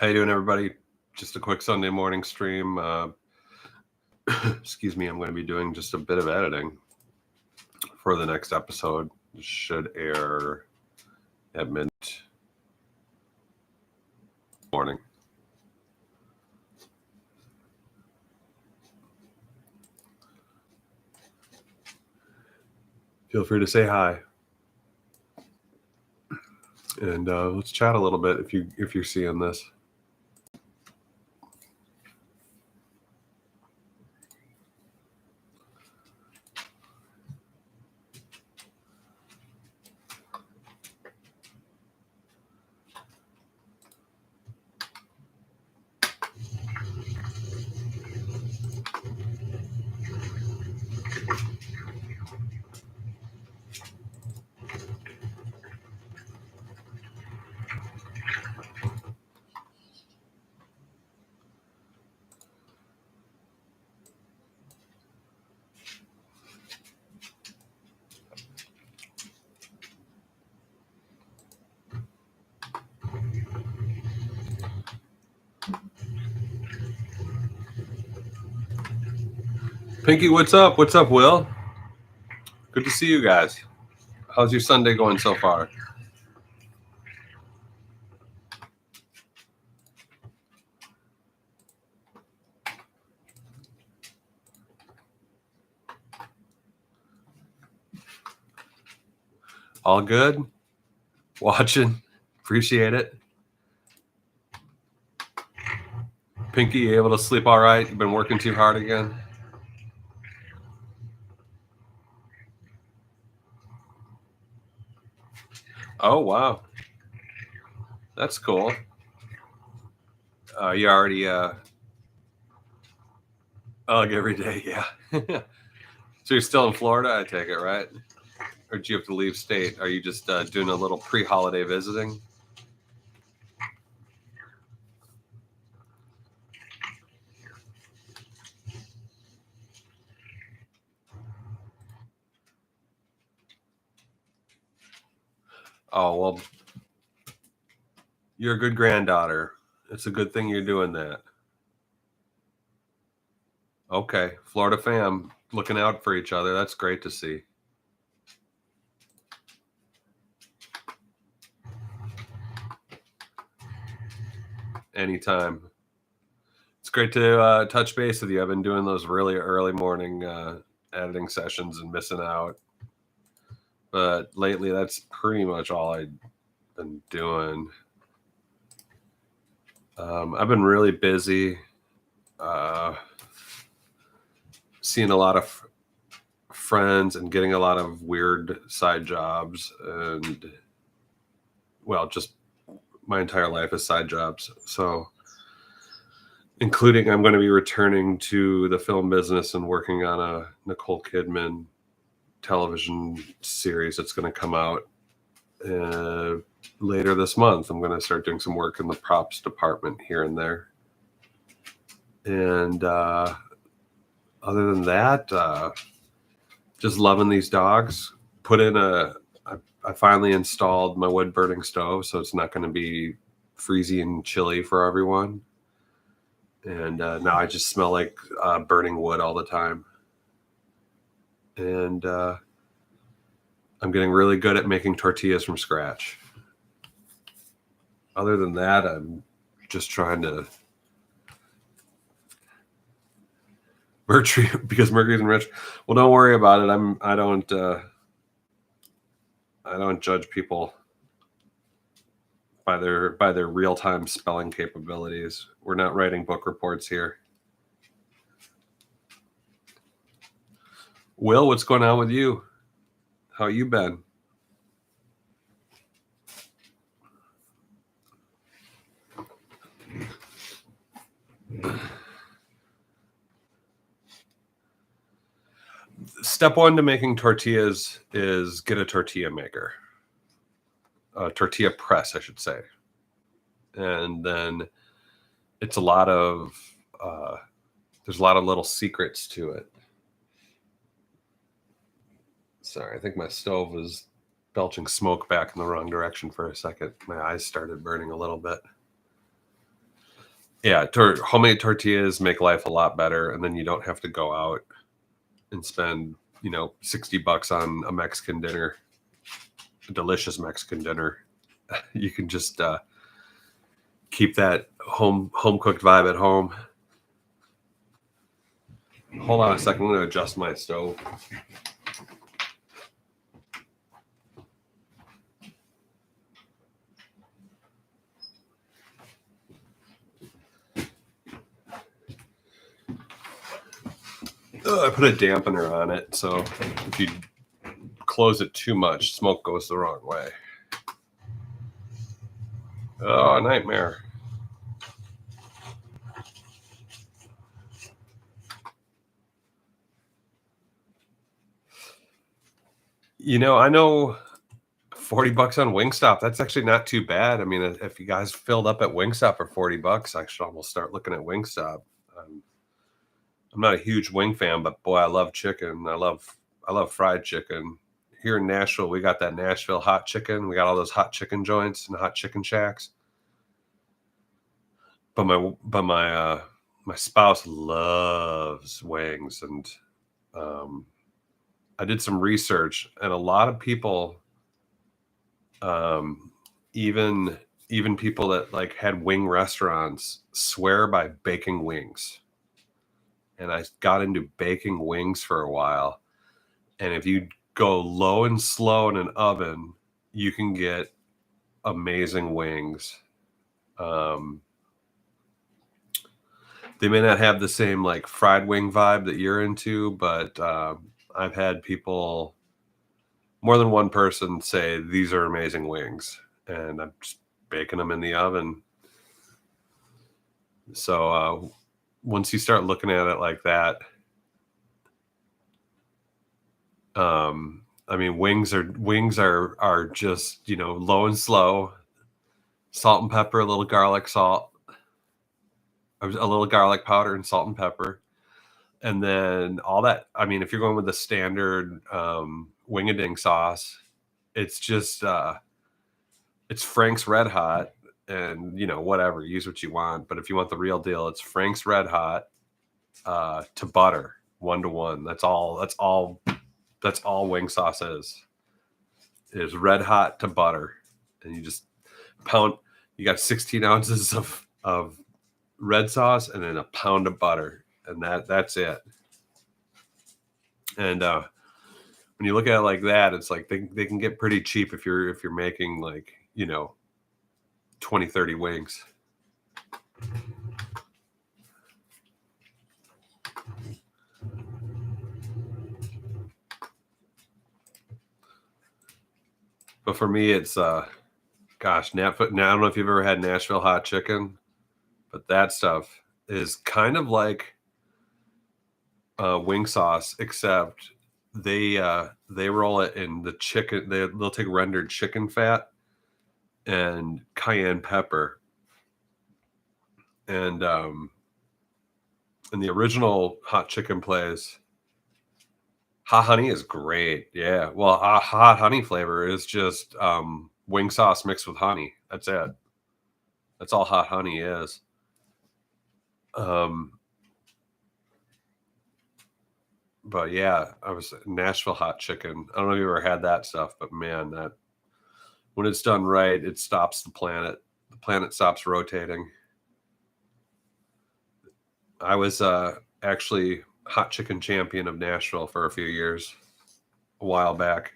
How you doing, everybody? Just a quick Sunday morning stream. Excuse me, I'm going to be doing just a bit of editing for the next episode. It should air at midnight morning. Feel free to say hi. And let's chat a little bit if you're seeing this. Pinky, what's up? What's up, Will? Good to see you guys. How's your Sunday going so far? All good? Watching? Appreciate it. Pinky, you able to sleep all right? You've been working too hard again? Oh, wow. That's cool. You already every day, yeah. So you're still in Florida, I take it, right? Or do you have to leave state? Are you just doing a little pre-holiday visiting? Oh, well, you're a good granddaughter. It's a good thing you're doing that. Okay, Florida fam, looking out for each other. That's great to see. Anytime. It's great to touch base with you. I've been doing those really early morning editing sessions and missing out. But lately, that's pretty much all I've been doing. I've been really busy. Seeing a lot of friends and getting a lot of weird side jobs, and well, just my entire life is side jobs. So including I'm going to be returning to the film business and working on a Nicole Kidman television series that's going to come out later this month. I'm going to start doing some work in the props department here and there. And other than that, just loving these dogs. I finally installed my wood burning stove, so it's not going to be freezy and chilly for everyone. And now I just smell like burning wood all the time. And I'm getting really good at making tortillas from scratch. Other than that, I'm just trying to because Mercury's enriched. Well, don't worry about it. I don't judge people by their real-time spelling capabilities. We're not writing book reports here. Will, what's going on with you? How you been? Step one to making tortillas is get a tortilla maker. A tortilla press, I should say. And then it's there's a lot of little secrets to it. Sorry, I think my stove was belching smoke back in the wrong direction for a second. My eyes started burning a little bit. Yeah, homemade tortillas make life a lot better, and then you don't have to go out and spend, $60 on a Mexican dinner, a delicious Mexican dinner. You can just keep that home cooked vibe at home. Hold on a second, I'm going to adjust my stove. I put a dampener on it, so if you close it too much, smoke goes the wrong way. Oh, nightmare. I know $40 on Wingstop. That's actually not too bad. I mean, if you guys filled up at Wingstop for $40, I should almost start looking at Wingstop. I'm not a huge wing fan, but boy, I love chicken. I love fried chicken. Here in Nashville, we got that Nashville hot chicken. We got all those hot chicken joints and hot chicken shacks. But my spouse loves wings, and I did some research, and a lot of people, even people that like had wing restaurants, swear by baking wings. And I got into baking wings for a while. And if you go low and slow in an oven, you can get amazing wings. They may not have the same like fried wing vibe that you're into, but I've had people, more than one person, say these are amazing wings, and I'm just baking them in the oven. So once you start looking at it like that, I mean, wings are just, low and slow, salt and pepper, a little garlic salt, a little garlic powder and salt and pepper. And then all that, I mean, if you're going with the standard wing-a-ding sauce, it's just it's Frank's Red Hot, and whatever, use what you want. But if you want the real deal, it's Frank's Red Hot to butter, 1-to-1. That's all wing sauce is red hot to butter. And you just pound. You got 16 ounces of red sauce and then a pound of butter, and that's it. And when you look at it like that, it's like they can get pretty cheap if you're making like 20-30 wings. But for me, it's gosh, now I don't know if you've ever had Nashville hot chicken, but that stuff is kind of like wing sauce, except they roll it in the chicken. They'll take rendered chicken fat and cayenne pepper, and in the original hot chicken place, hot honey is great. Yeah, well, hot honey flavor is just wing sauce mixed with honey. That's it. That's all hot honey is. But yeah, I was Nashville hot chicken. I don't know if you ever had that stuff, but man, that when it's done right, it stops the planet. The planet stops rotating. I was actually hot chicken champion of Nashville for a few years, a while back.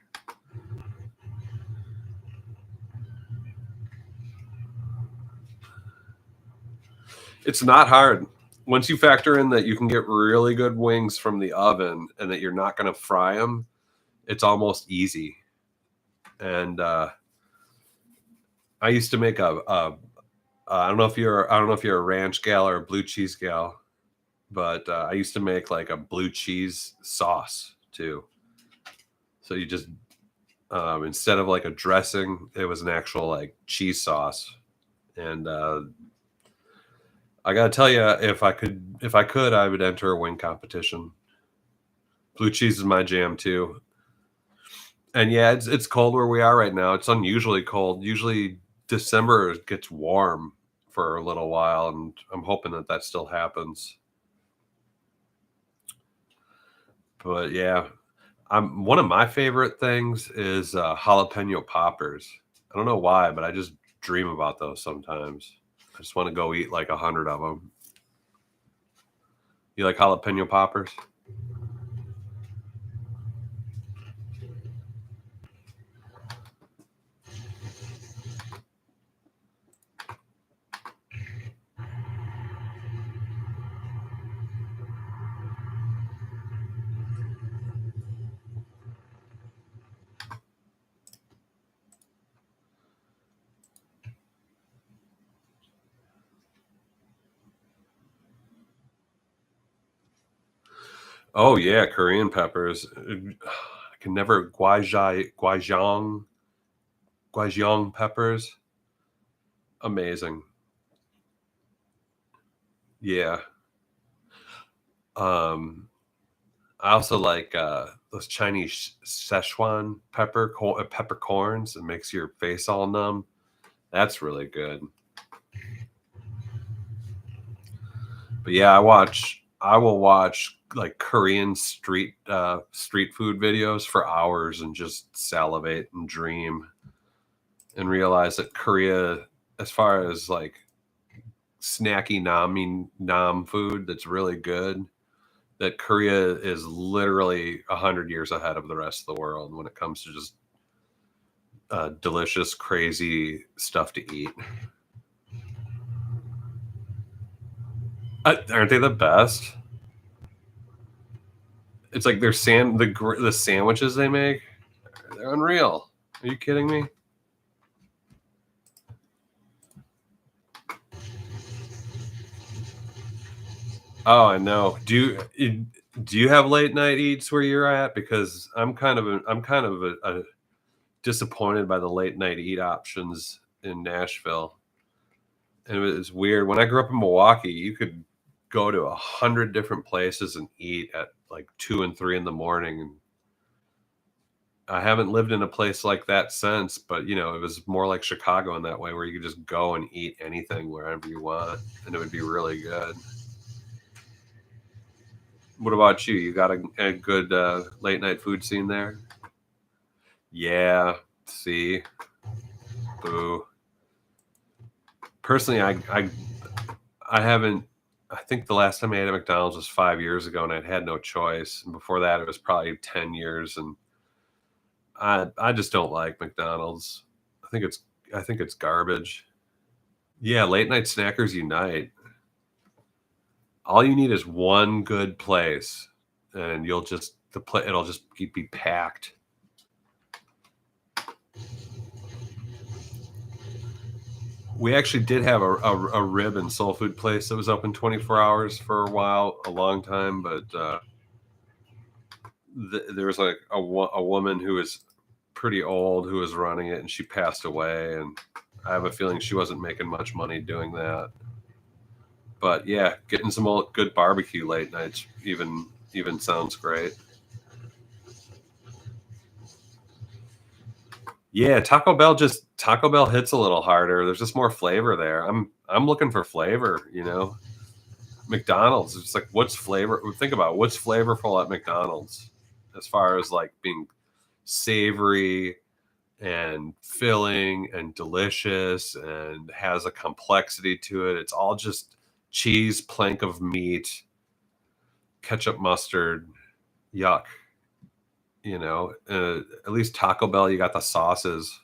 It's not hard. Once you factor in that you can get really good wings from the oven and that you're not going to fry them, it's almost easy. And I used to make I don't know if you're a ranch gal or a blue cheese gal, but I used to make like a blue cheese sauce too. So you just instead of like a dressing, it was an actual like cheese sauce. And I gotta tell you, if I could, I would enter a wing competition. Blue cheese is my jam too. And yeah, it's cold where we are right now. It's unusually cold. Usually December gets warm for a little while, and I'm hoping that that still happens. But yeah, one of my favorite things is jalapeno poppers. I don't know why, but I just dream about those sometimes. I just want to go eat like 100 of them. You like jalapeno poppers? Oh yeah, Korean peppers. I can never Gwajiang peppers. Amazing. Yeah. Um, I also like those Chinese Szechuan peppercorns. It makes your face all numb. That's really good. But yeah, I will watch like Korean street food videos for hours and just salivate and dream and realize that Korea, as far as like snacky nam food that's really good, that Korea is literally 100 years ahead of the rest of the world when it comes to just delicious, crazy stuff to eat. Aren't they the best? It's like their the sandwiches they make. They're unreal. Are you kidding me? Oh, I know. Do you have late night eats where you're at? Because I'm kind of a disappointed by the late night eat options in Nashville. And it was weird. When I grew up in Milwaukee, you could go to 100 different places and eat at like 2 and 3 in the morning. And I haven't lived in a place like that since, but you know, it was more like Chicago in that way, where you could just go and eat anything wherever you want, and it would be really good. What about you? You got a good late night food scene there? Yeah. See, boo. Personally, I haven't. I think the last time I ate at McDonald's was 5 years ago, and I'd had no choice. And before that, it was probably 10 years, and I just don't like McDonald's. I think it's garbage. Yeah, late night snackers unite. All you need is one good place, and it'll just be packed. We actually did have a rib and soul food place that was open 24 hours for a while, a long time, but there was like a woman who was pretty old who was running it, and she passed away, and I have a feeling she wasn't making much money doing that. But yeah, getting some good barbecue late nights even sounds great. Yeah, Taco Bell hits a little harder. There's just more flavor there. I'm looking for flavor, you know. McDonald's, it's like what's flavor? Think about what's flavorful at McDonald's as far as like being savory and filling and delicious and has a complexity to it. It's all just cheese, plank of meat, ketchup, mustard. Yuck. You know, at least Taco Bell, you got the sauces.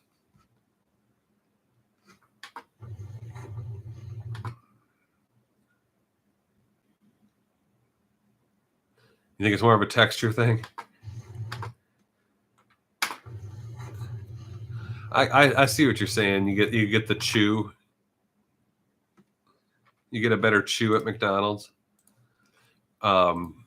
You think it's more of a texture thing? I see what you're saying. You get the chew. You get a better chew at McDonald's. Um,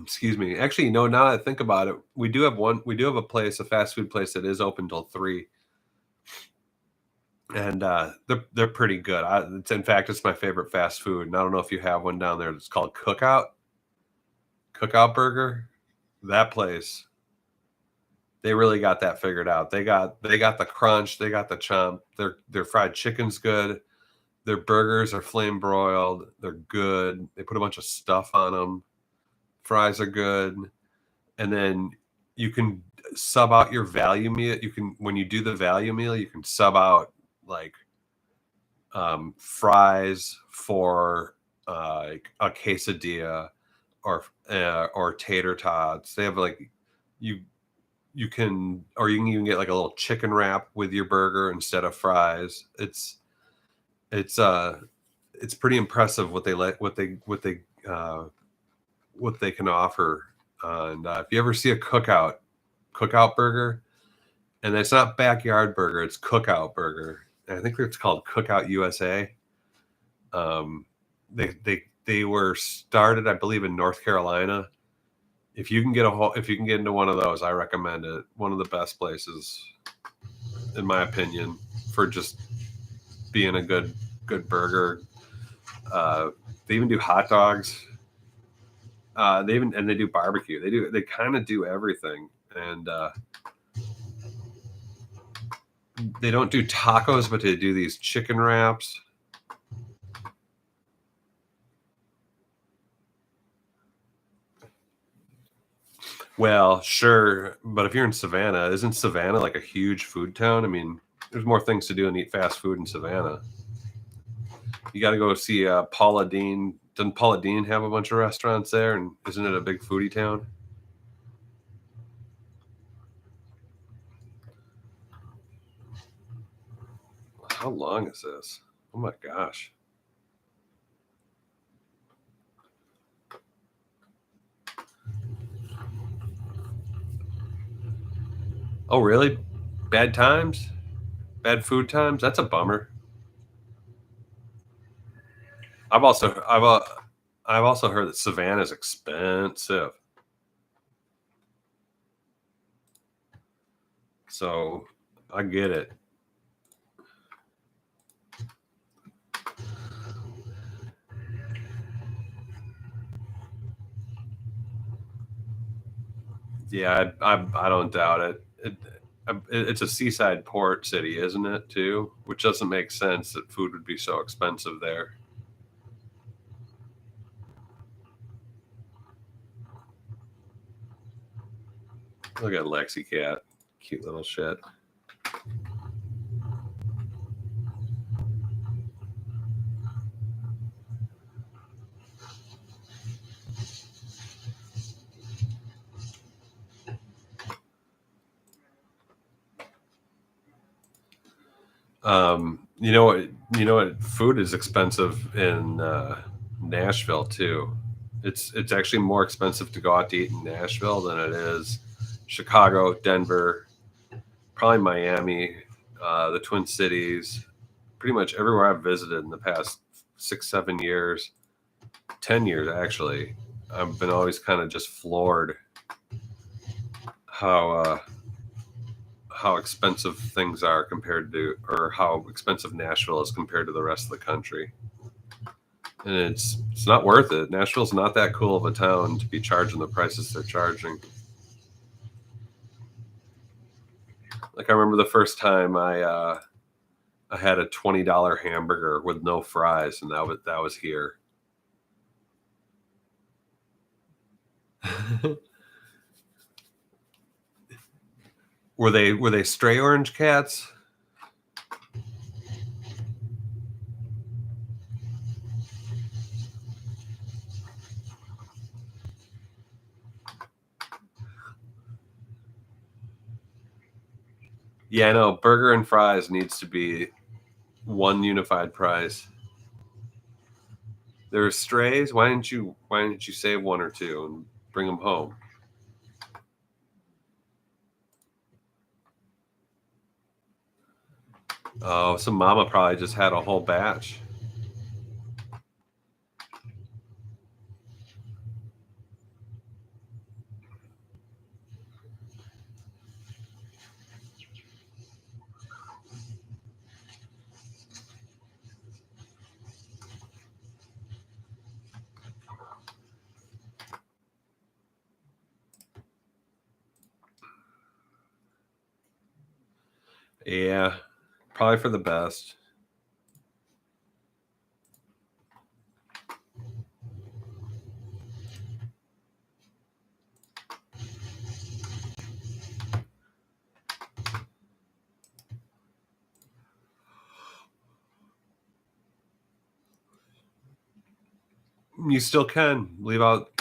excuse me. Actually, no. Now that I think about it, we do have one. We do have a place, a fast food place that is open till 3, and they're pretty good. In fact, it's my favorite fast food. And I don't know if you have one down there. It's called Cookout Burger. That place. They really got that figured out. They got the crunch, they got the chomp. Their fried chicken's good. Their burgers are flame broiled. They're good. They put a bunch of stuff on them. Fries are good. And then you can sub out your value meal. You can, when you do the value meal, you can sub out like fries for like a quesadilla or tater tots. They have like you you can, or you can even get like a little chicken wrap with your burger instead of fries. It's pretty impressive what they let what they can offer. And if you ever see a cookout burger, and it's not backyard burger, it's cookout burger. And I think it's called Cookout USA. They were started, I believe, in North Carolina. If you can get into one of those, I recommend it. One of the best places, in my opinion, for just being a good burger. They even do hot dogs. They do barbecue. They kind of do everything. And they don't do tacos, but they do these chicken wraps. Well, sure, but if you're in Savannah, isn't Savannah like a huge food town? I mean, there's more things to do than eat fast food in Savannah. You got to go see Paula Deen. Doesn't Paula Deen have a bunch of restaurants there? And isn't it a big foodie town? How long is this? Oh my gosh. Oh, really? Bad times? Bad food times? That's a bummer. I've also I've also heard that Savannah is expensive. So I get it. Yeah, I don't doubt it. It's a seaside port city, isn't it, too? Which doesn't make sense that food would be so expensive there. Look at Lexi cat. Cute little shit. You know what? You know what? Food is expensive in Nashville too. It's actually more expensive to go out to eat in Nashville than it is Chicago, Denver, probably Miami, the Twin Cities. Pretty much everywhere I've visited in the past 6, 7 years, 10 years actually, I've been always kind of just floored how how expensive things are compared to, or how expensive Nashville is compared to the rest of the country. And it's not worth it. Nashville's not that cool of a town to be charging the prices they're charging. Like I remember the first time I had a $20 hamburger with no fries, and that was here. Were they stray orange cats? Yeah, no, burger and fries needs to be one unified price. There are strays. Why didn't you save one or two and bring them home? Oh, some mama probably just had a whole batch. Yeah, probably for the best. You still can leave out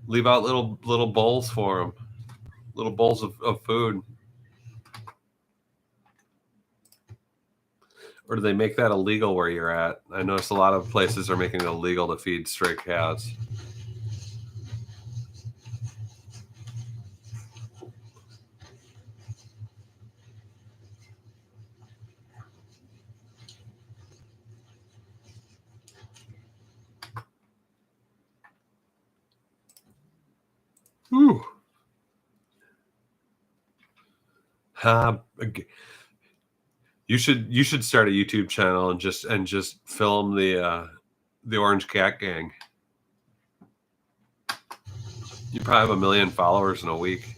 little bowls for them, little bowls of food. Or do they make that illegal where you're at? I noticed a lot of places are making it illegal to feed stray cats. Whew. You should start a YouTube channel and just film the orange cat gang. You probably have 1 million followers in a week.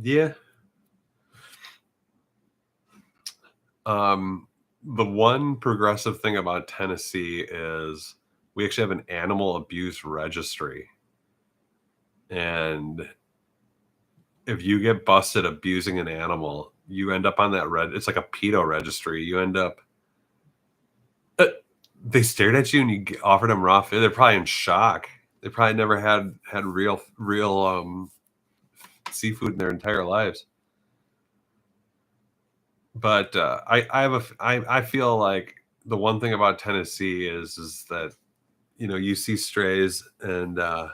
Yeah. The one progressive thing about Tennessee is we actually have an animal abuse registry. And if you get busted abusing an animal, you end up on that it's like a pedo registry. You end up they stared at you and you offered them raw food. They're probably in shock. They probably never had real seafood in their entire lives. But I feel like the one thing about Tennessee is that you see strays and I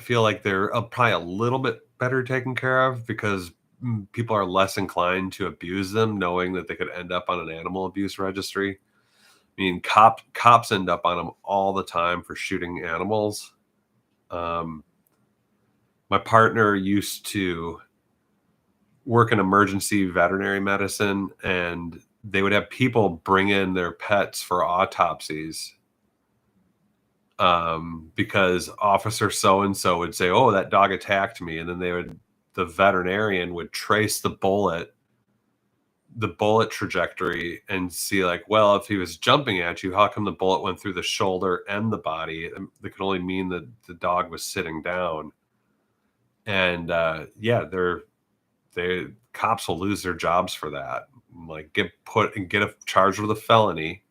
feel like they're probably a little bit better taken care of because people are less inclined to abuse them, knowing that they could end up on an animal abuse registry. I mean, cops end up on them all the time for shooting animals. My partner used to work in emergency veterinary medicine, and they would have people bring in their pets for autopsies because officer so and so would say, "Oh, that dog attacked me," and then the veterinarian would trace the bullet trajectory and see, like, well, if he was jumping at you, how come the bullet went through the shoulder and the body? That could only mean that the dog was sitting down. And yeah, they cops will lose their jobs for that. Like get charged with a felony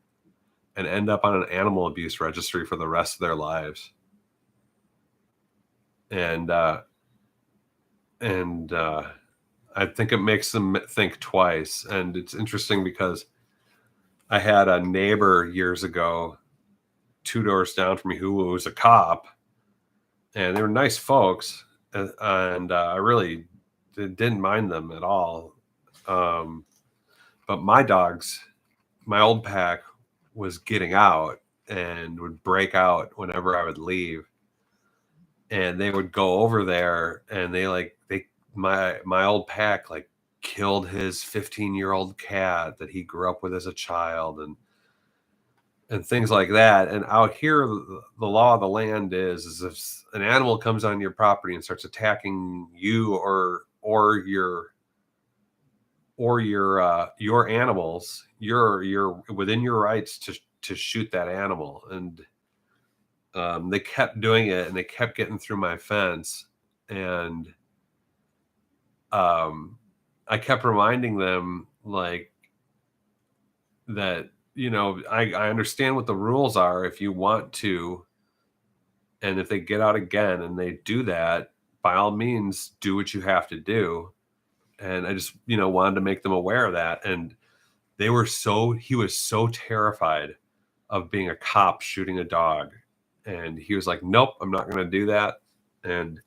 and end up on an animal abuse registry for the rest of their lives. And I think it makes them think twice. And it's interesting because I had a neighbor years ago, 2 doors down from me, who was a cop, and they were nice folks, and I really didn't mind them at all. But my old pack was getting out and would break out whenever I would leave, and they would go over there and my old pack like killed his 15-year-old cat that he grew up with as a child and things like that. And out here, the law of the land is if an animal comes on your property and starts attacking you or your animals, you're within your rights to shoot that animal. And they kept doing it, and they kept getting through my fence, and I kept reminding them like that. I understand what the rules are if you want to, and if they get out again and they do that, by all means, do what you have to do. And I just wanted to make them aware of that. And he was so terrified of being a cop shooting a dog, and he was like, nope, I'm not going to do that. And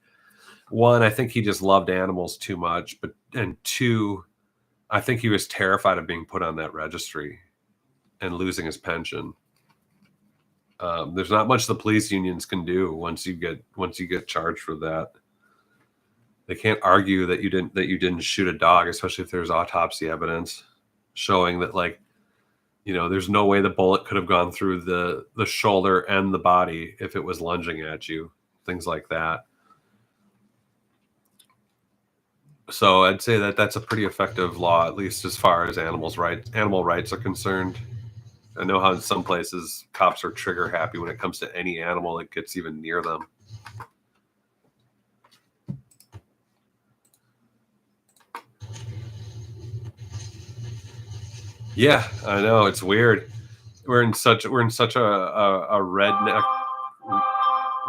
one, I think he just loved animals too much, and two, I think he was terrified of being put on that registry. and losing his pension. There's not much the police unions can do once you get charged with that. They can't argue that you didn't shoot a dog, especially if there's autopsy evidence showing that, like, there's no way the bullet could have gone through the shoulder and the body if it was lunging at you, things like that. So I'd say that that's a pretty effective law, at least as far as animal rights are concerned. I know how in some places cops are trigger happy when it comes to any animal that gets even near them. Yeah, I know, it's weird. We're in such a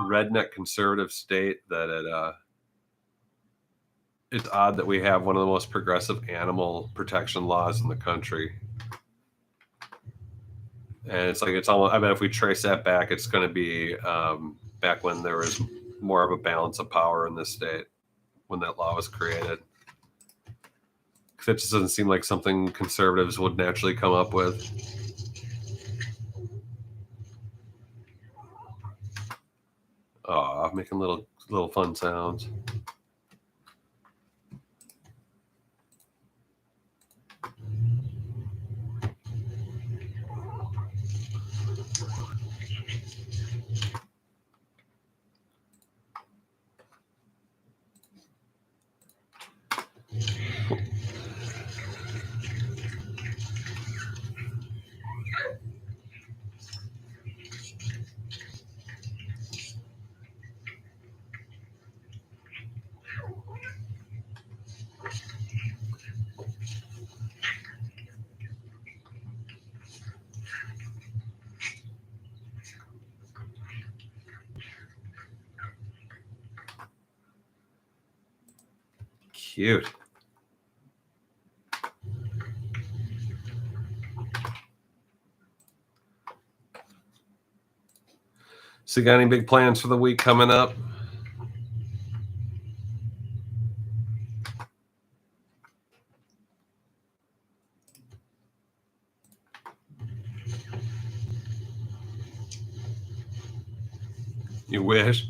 redneck conservative state that it's odd that we have one of the most progressive animal protection laws in the country. And it's almost, I bet if we trace that back, it's going to be back when there was more of a balance of power in this state when that law was created. Because it just doesn't seem like something conservatives would naturally come up with. Aw, making little fun sounds. Cute. So, you got any big plans for the week coming up? You wish?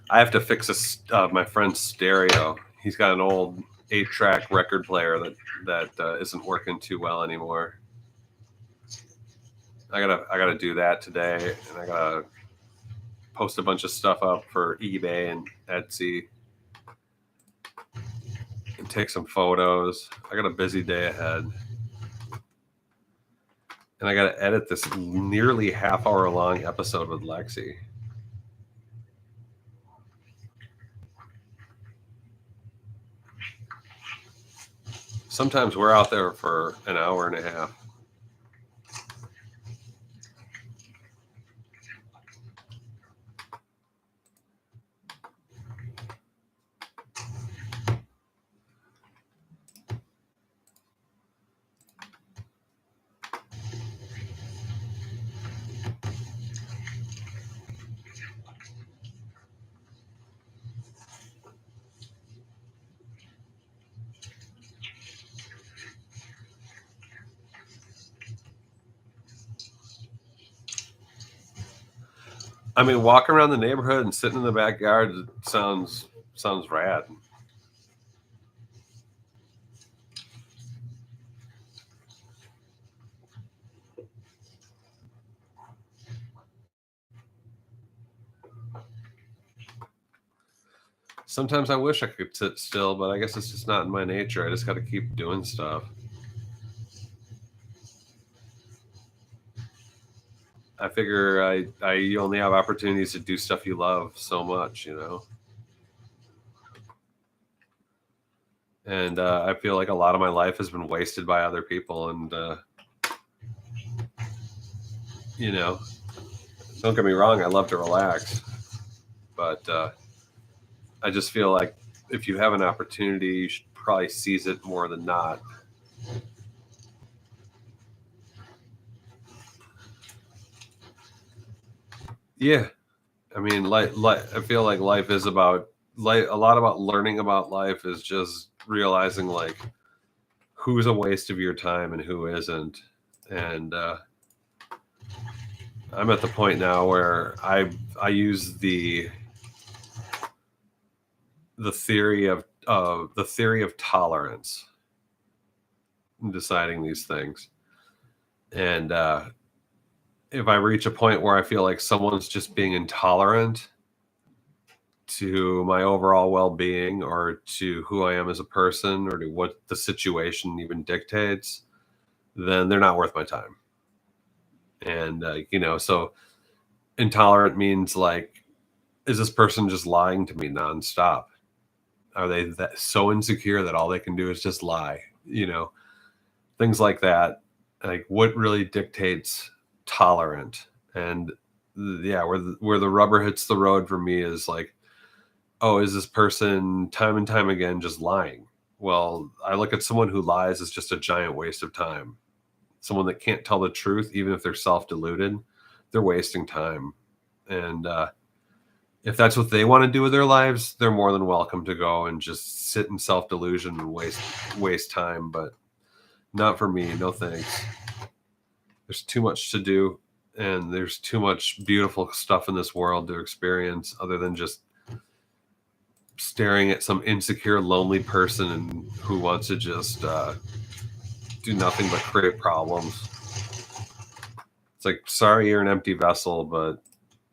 I have to fix my friend's stereo. He's got an old 8-track record player that isn't working too well anymore. I gotta do that today, and I gotta post a bunch of stuff up for eBay and Etsy and take some photos. I got a busy day ahead. And I gotta edit this nearly half-hour long episode with Lexi. Sometimes we're out there for an hour and a half. I mean, walking around the neighborhood and sitting in the backyard sounds rad. Sometimes I wish I could sit still, but I guess it's just not in my nature. I just got to keep doing stuff. I figure you only have opportunities to do stuff you love so much, And I feel like a lot of my life has been wasted by other people. And, don't get me wrong, I love to relax. But I just feel like if you have an opportunity, you should probably seize it more than not. Yeah. I mean, I feel like life is about like a lot about learning about life is just realizing like who's a waste of your time and who isn't. And I'm at the point now where I use the theory of tolerance in deciding these things. And if I reach a point where I feel like someone's just being intolerant to my overall well-being or to who I am as a person or to what the situation even dictates, then they're not worth my time. And so intolerant means like, is this person just lying to me nonstop? Are they so insecure that all they can do is just lie? Things like that. Like, what really dictates tolerant? And yeah, where the rubber hits the road for me is like, oh, is this person time and time again just lying? Well, I look at someone who lies as just a giant waste of time. Someone that can't tell the truth, even if they're self-deluded, they're wasting time. And if that's what they want to do with their lives, they're more than welcome to go and just sit in self-delusion and waste time. But not for me. No thanks. There's too much to do, and there's too much beautiful stuff in this world to experience other than just staring at some insecure, lonely person who wants to just do nothing but create problems. It's like, sorry, you're an empty vessel, but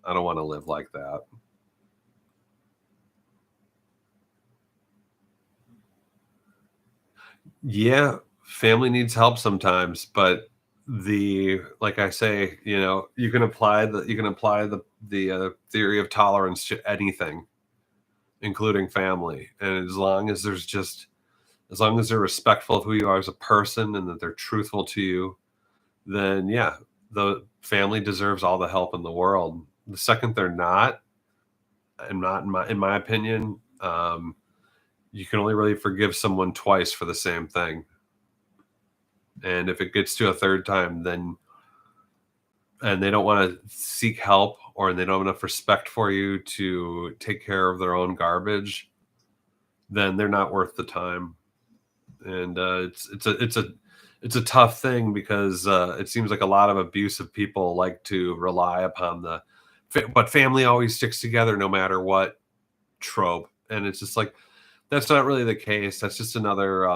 I don't want to live like that. Yeah, family needs help sometimes, but like I say, you can apply the theory of tolerance to anything, including family. And as long as they're respectful of who you are as a person and that they're truthful to you, then yeah, the family deserves all the help in the world. The second they're not, and not in my opinion, you can only really forgive someone twice for the same thing. And if it gets to a third time, and they don't want to seek help, or they don't have enough respect for you to take care of their own garbage, then they're not worth the time. And it's a tough thing because it seems like a lot of abusive people like to rely upon but family always sticks together no matter what trope. And it's just like, that's not really the case. That's just another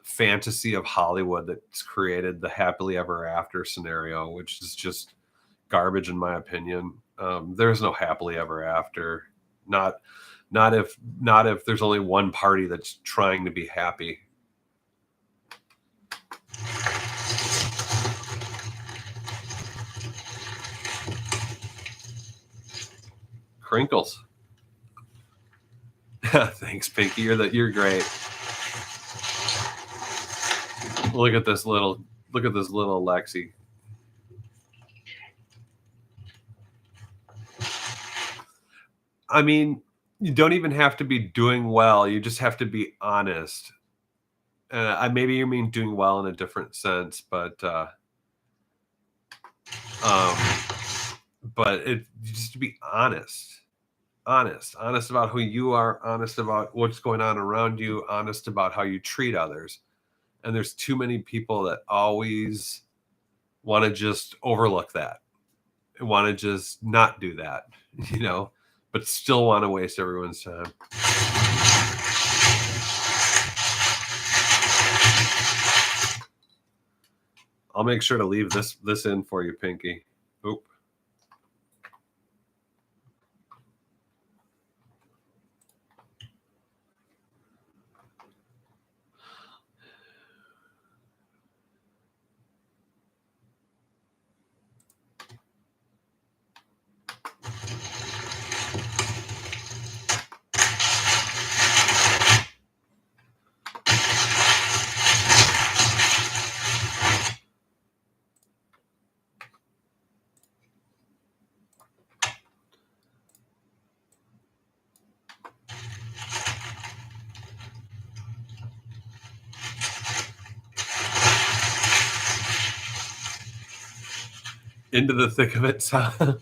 fantasy of Hollywood that's created the happily ever after scenario, which is just garbage in my opinion. There's no happily ever after. Not if there's only one party that's trying to be happy. Crinkles. Thanks, Pinky. You're great. Look at this little Lexi. I mean, you don't even have to be doing well. You just have to be honest. Maybe you mean doing well in a different sense, but just to be honest about who you are, honest about what's going on around you, honest about how you treat others. And there's too many people that always want to just overlook that, want to just not do that, but still want to waste everyone's time. I'll make sure to leave this in for you, Pinky. Oop. Into the thick of it, son.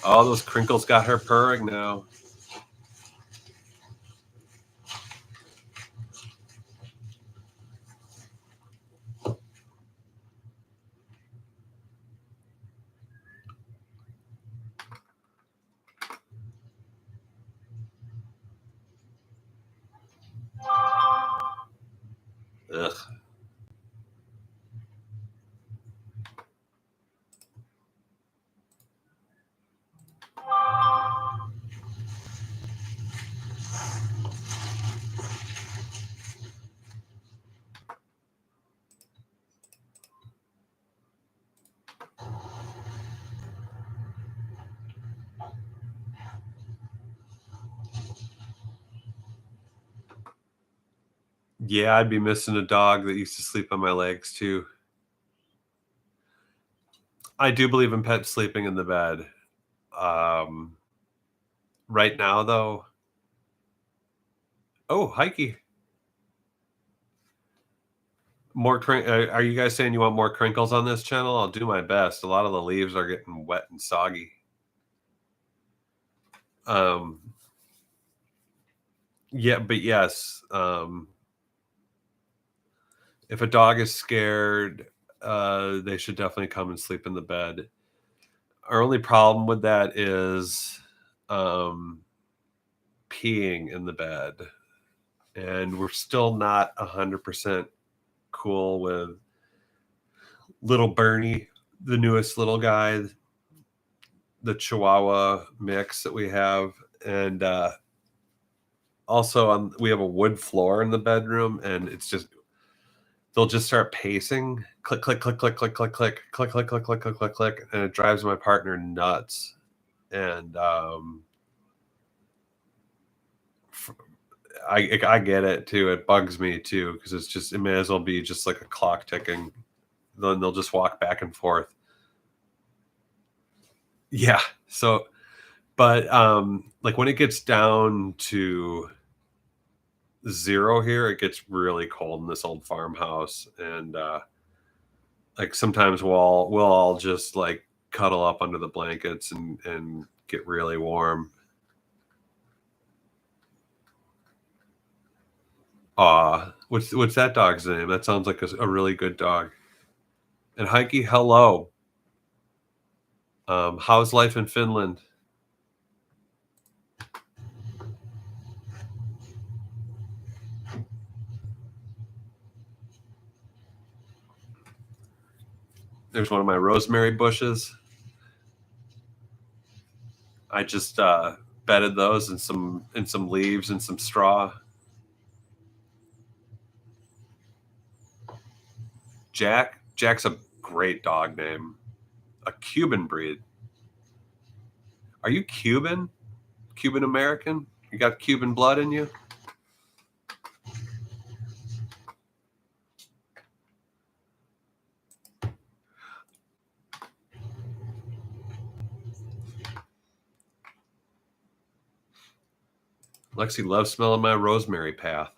Oh, those crinkles got her purring now. Ugh. Yeah, I'd be missing a dog that used to sleep on my legs too. I do believe in pets sleeping in the bed. Um, right now, though, oh, Heike, are you guys saying you want more crinkles on this channel? I'll do my best. A lot of the leaves are getting wet and soggy. Yeah, but yes, if a dog is scared, they should definitely come and sleep in the bed. Our only problem with that is peeing in the bed, and we're still not 100% cool with little Bernie, the newest little guy, the Chihuahua mix that we have, and also we have a wood floor in the bedroom, and it's just they'll just start pacing, click, click, click, click, click, click, click, click, click, click, click, click, click, click, and it drives my partner nuts. And I get it too. It bugs me too because it's just it may as well be just like a clock ticking. Then they'll just walk back and forth. Yeah. So, but like when it gets down to 0 here, it gets really cold in this old farmhouse, and like sometimes we'll all just like cuddle up under the blankets and get really warm. What's that dog's name? That sounds like a really good dog. And Heike, hello. How's life in Finland? There's one of my rosemary bushes. I just bedded those in some leaves and some straw. Jack's a great dog name. A Cuban breed. Are you Cuban? Cuban American? You got Cuban blood in you? Lexi loves smelling my rosemary path.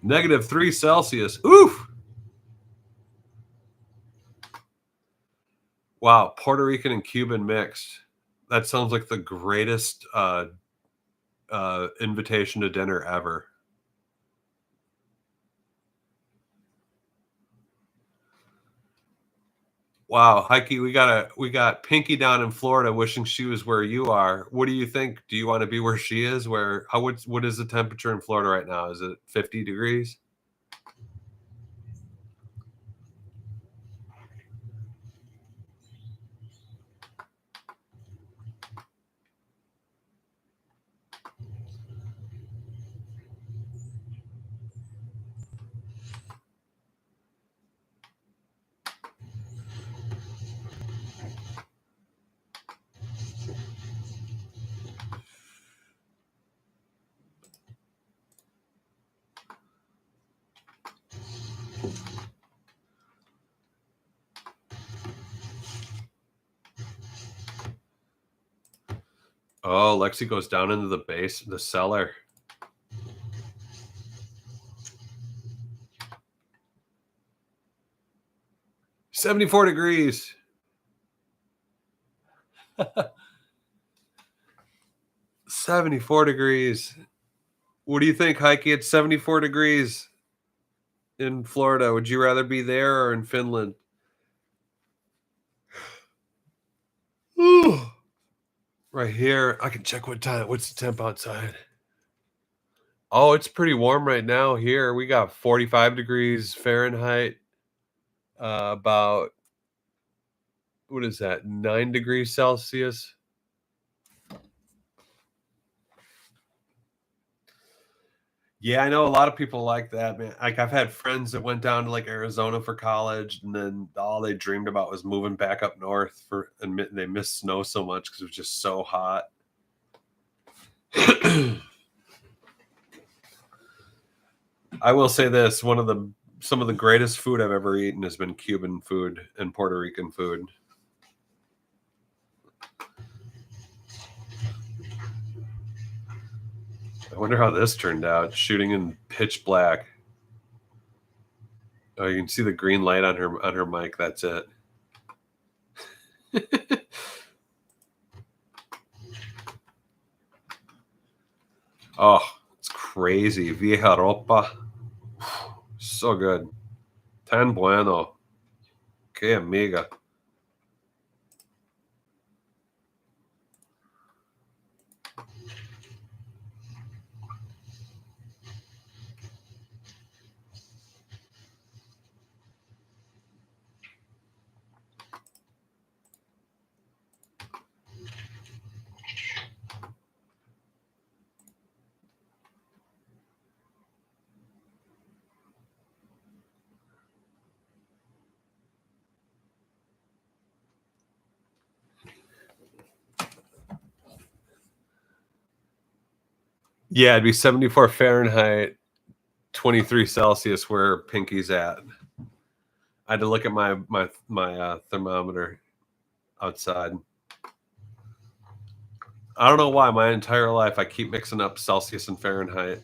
-3 Celsius. Oof. Wow, Puerto Rican and Cuban mixed. That sounds like the greatest invitation to dinner ever. Wow, Heike, we got Pinky down in Florida wishing she was where you are. What do you think? Do you want to be where she is? What is the temperature in Florida right now? Is it 50 degrees? Oh, Lexi goes down into the cellar. 74 degrees. 74 degrees. What do you think, Heike? It's 74 degrees in Florida. Would you rather be there or in Finland? Right here. I can check what time. What's the temp outside? Oh, it's pretty warm right now here. We got 45 degrees Fahrenheit. About, what is that? 9 degrees Celsius. Yeah, I know a lot of people like that, man. Like I've had friends that went down to like Arizona for college, and then all they dreamed about was moving back up north for, and they missed snow so much because it was just so hot. I will say this: some of the greatest food I've ever eaten has been Cuban food and Puerto Rican food. I wonder how this turned out. Shooting in pitch black. Oh, you can see the green light on her mic. That's it. Oh, it's crazy. Vieja ropa. So good. Tan bueno. Que amiga. Yeah, it'd be 74 Fahrenheit, 23 Celsius where Pinky's at. I had to look at my thermometer outside. I don't know why. My entire life, I keep mixing up Celsius and Fahrenheit.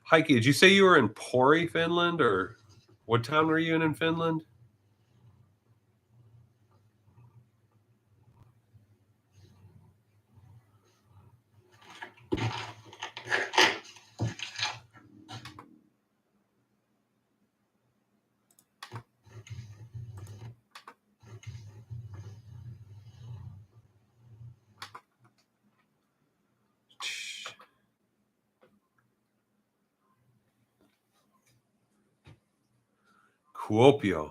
Heike, did you say you were in Pori, Finland, or what town were you in Finland? Kuopio.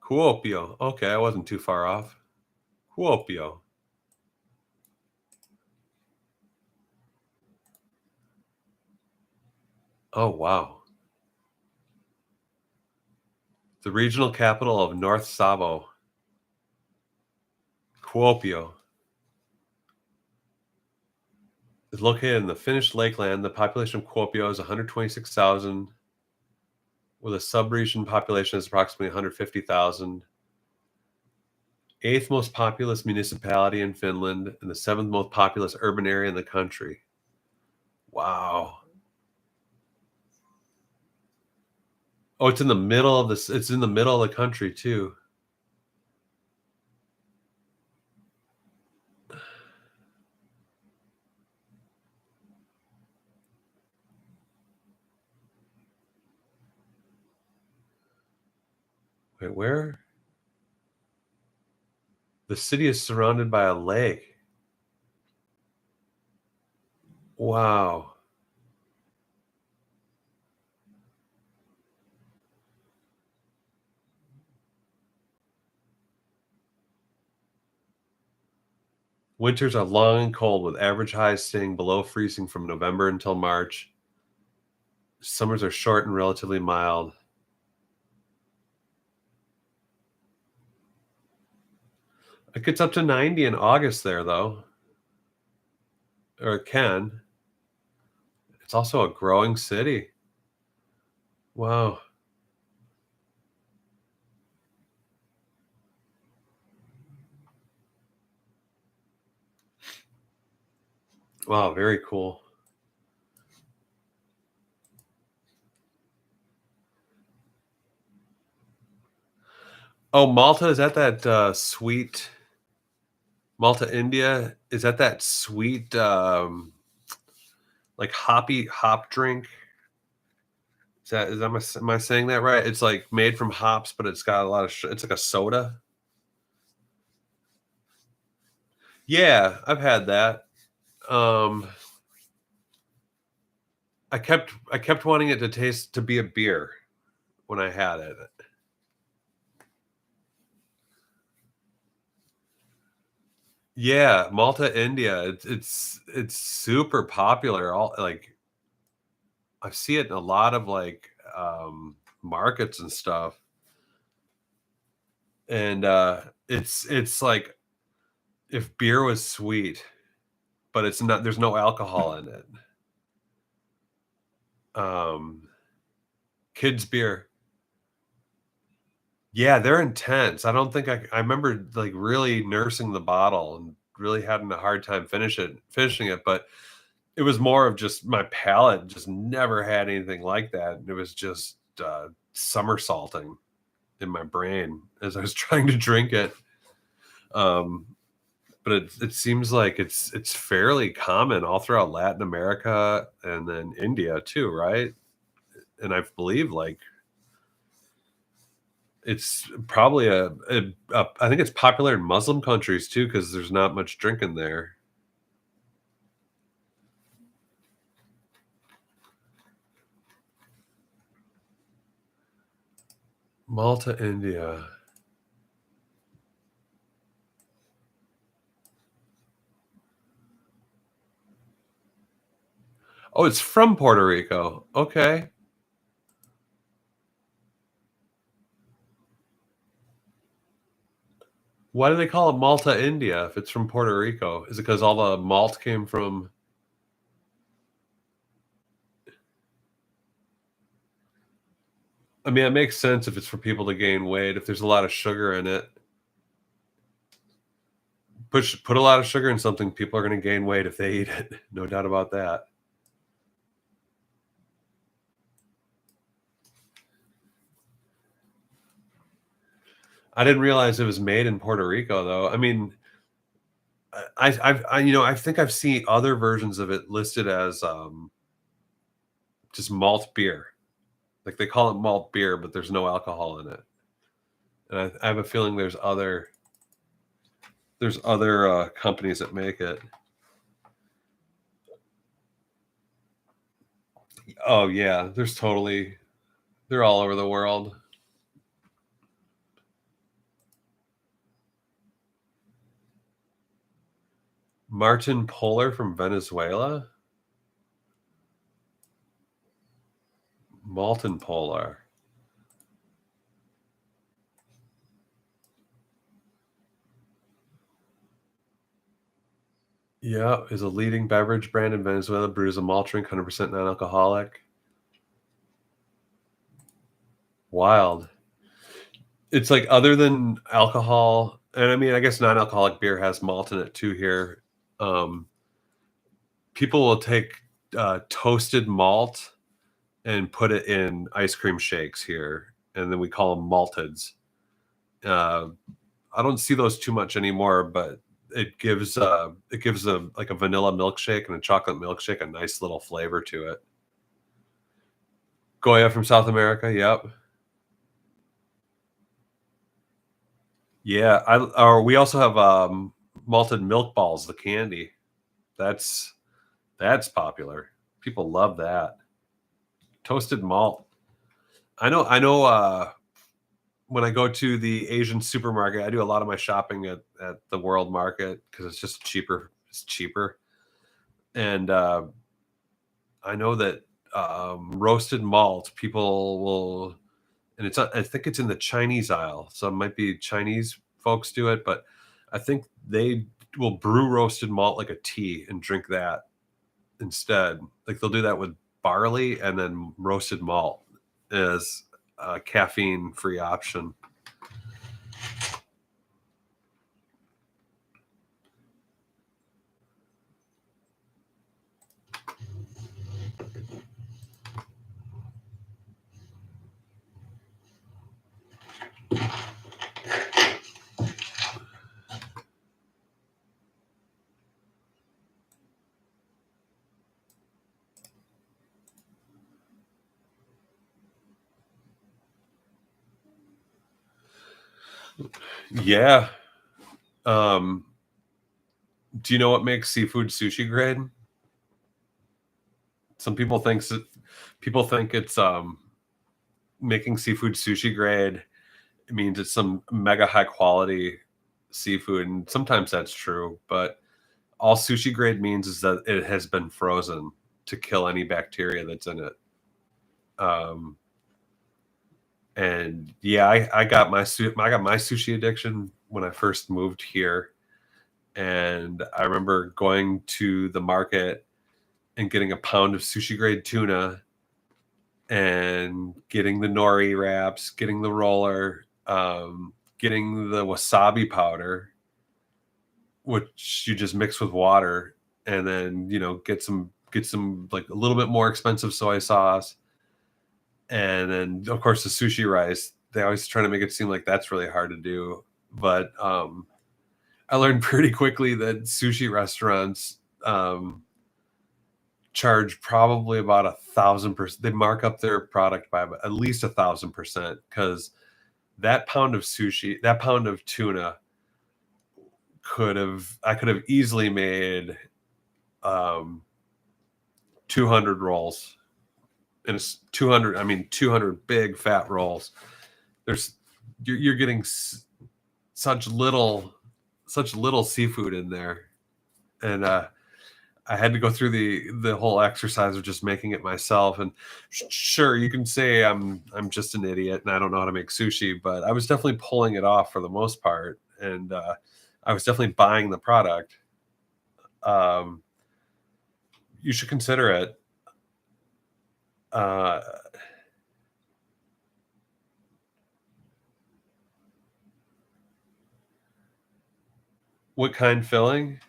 Kuopio. Okay, I wasn't too far off. Kuopio. Oh, wow. The regional capital of North Savo. Kuopio is located in the Finnish Lakeland. The population of Kuopio is 126,000, with a sub-region population is approximately 150,000. Eighth most populous municipality in Finland and the seventh most populous urban area in the country. Wow. Oh, it's in the middle of this. It's in the middle of the country too. Wait, where? The city is surrounded by a lake. Wow. Winters are long and cold, with average highs staying below freezing from November until March. Summers are short and relatively mild. It gets up to 90 in August there, though. Or it can. It's also a growing city. Wow. Wow, very cool. Oh, Malta, is that sweet Malta, India? Is that sweet like hoppy hop drink? Am I saying that right? It's like made from hops, but it's got a lot of it's like a soda. Yeah, I've had that. Um I kept wanting it to be a beer when I had it. Yeah, Malta, India. It's super popular. All like I see it in a lot of like markets and stuff. And it's like if beer was sweet, but it's not, there's no alcohol in it. Um Kids beer. Yeah, they're intense. I don't think I remember like really nursing the bottle and really having a hard time finishing it, but it was more of just my palate just never had anything like that. And it was just somersaulting in my brain as I was trying to drink it. Um, but it seems like it's fairly common all throughout Latin America and then India too, right? And I believe like it's probably I think it's popular in Muslim countries too because there's not much drinking there. Malta, India. Oh, it's from Puerto Rico. Okay. Why do they call it Malta, India if it's from Puerto Rico? Is it because all the malt came from? I mean, it makes sense if it's for people to gain weight. If there's a lot of sugar in it, put a lot of sugar in something, people are going to gain weight if they eat it. No doubt about that. I didn't realize it was made in Puerto Rico, though. I mean, I think I've seen other versions of it listed as just malt beer. Like they call it malt beer, but there's no alcohol in it. And I have a feeling there's other companies that make it. Oh yeah, they're all over the world. Martin Polar from Venezuela. Malton Polar. Yeah, is a leading beverage brand in Venezuela. Brews a malt drink, 100% non-alcoholic. Wild. It's like other than alcohol, and I mean, I guess non-alcoholic beer has malt in it too here. Um, People will take toasted malt and put it in ice cream shakes here, and then we call them malteds. Uh, I don't see those too much anymore, but it gives a like a vanilla milkshake and a chocolate milkshake a nice little flavor to it. Goya from South America, yep. Yeah, I or we also have malted milk balls, the candy. That's that's popular. People love that. Toasted malt. I know when I go to the Asian supermarket, I do a lot of my shopping at the World Market because it's just cheaper. It's cheaper, and I know that roasted malt people will, and I think it's in the Chinese aisle, so it might be Chinese folks do it, but I think they will brew roasted malt like a tea and drink that instead. Like they'll do that with barley and then roasted malt as a caffeine-free option. Yeah. Um, do you know what makes seafood sushi grade? Some people think it's making seafood sushi grade. It means it's some mega high quality seafood, and sometimes that's true, but all sushi grade means is that it has been frozen to kill any bacteria that's in it. Um, and yeah, I got I got my sushi addiction when I first moved here, and I remember going to the market and getting a pound of sushi grade tuna and getting the nori wraps, getting the roller, getting the wasabi powder, which you just mix with water, and then get some like a little bit more expensive soy sauce, and then of course the sushi rice. They always try to make it seem like that's really hard to do, but I learned pretty quickly that sushi restaurants charge probably about 1,000%. They mark up their product by at least 1,000% because that pound of tuna I could have easily made um 200 rolls, and it's 200, I mean 200 big fat rolls. There's you're getting such little seafood in there, and I had to go through the whole exercise of just making it myself. And sure, you can say I'm just an idiot and I don't know how to make sushi, but I was definitely pulling it off for the most part, and I was definitely buying the product. Um, you should consider it. Uh, what kind filling?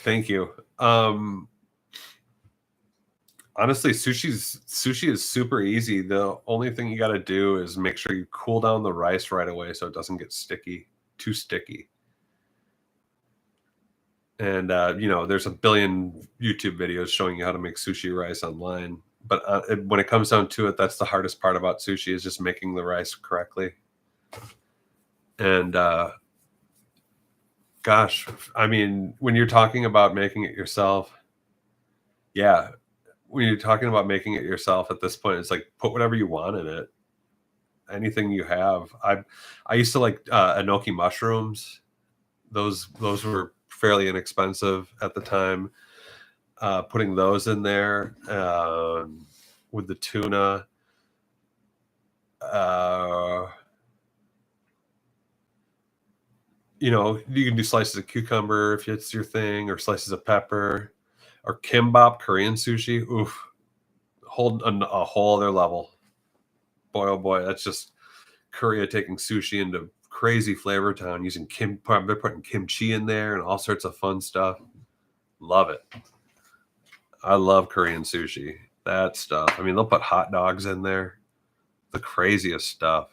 Thank you. Honestly, sushi is super easy. The only thing you got to do is make sure you cool down the rice right away so it doesn't get too sticky. And there's a billion YouTube videos showing you how to make sushi rice online. But when it comes down to it, that's the hardest part about sushi is just making the rice correctly. And gosh, I mean, when you're talking about making it yourself, yeah, when you're talking about making it yourself at this point, it's like put whatever you want in it, anything you have. I used to like enoki mushrooms. Those were fairly inexpensive at the time. Putting those in there with the tuna. Uh, you can do slices of cucumber if it's your thing, or slices of pepper, or kimbap Korean sushi. Oof, hold a whole other level. Boy, oh boy, that's just Korea taking sushi into crazy flavor town using they're putting kimchi in there and all sorts of fun stuff. Love it. I love Korean sushi. That stuff. I mean, they'll put hot dogs in there. The craziest stuff.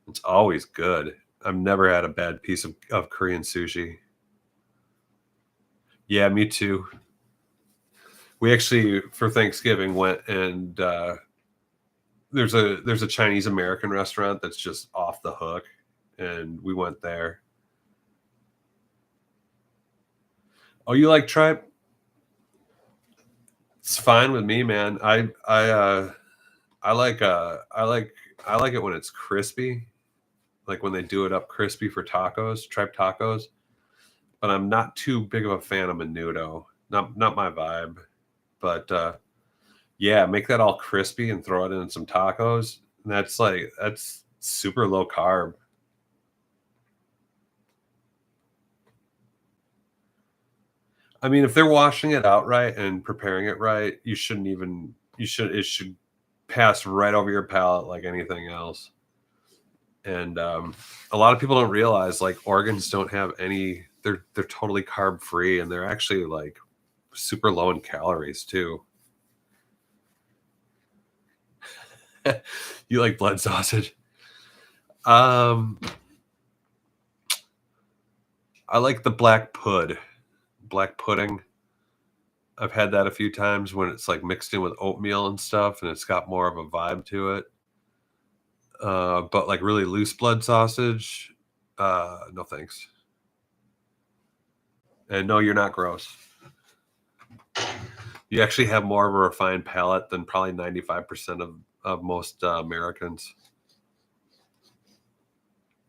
It's always good. I've never had a bad piece of Korean sushi. Yeah, me too. We actually for Thanksgiving went and there's a Chinese American restaurant that's just off the hook, and we went there. Oh, you like tripe? It's fine with me, man. I I like it when it's crispy, like when they do it up crispy for tacos, tripe tacos. But I'm not too big of a fan of menudo. Not my vibe. But yeah, make that all crispy and throw it in some tacos. And that's super low carb. I mean, if they're washing it out right and preparing it right, it should pass right over your palate like anything else. And a lot of people don't realize like organs don't have any. They're totally carb free, and they're actually like super low in calories too. You like blood sausage? I like the black pudding. I've had that a few times when it's like mixed in with oatmeal and stuff, and it's got more of a vibe to it. But like really loose blood sausage, no thanks. And no, you're not gross. You actually have more of a refined palate than probably 95% of most Americans.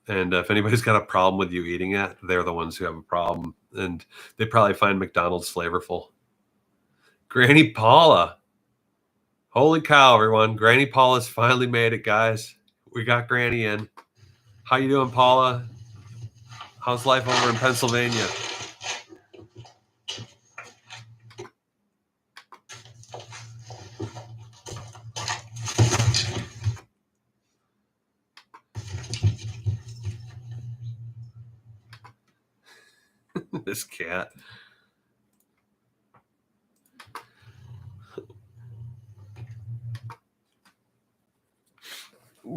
And if anybody's got a problem with you eating it, they're the ones who have a problem. And they probably find McDonald's flavorful. Granny Paula. Holy cow, everyone. Granny Paula's finally made it, guys. We got Granny in. How you doing, Paula? How's life over in Pennsylvania? This cat.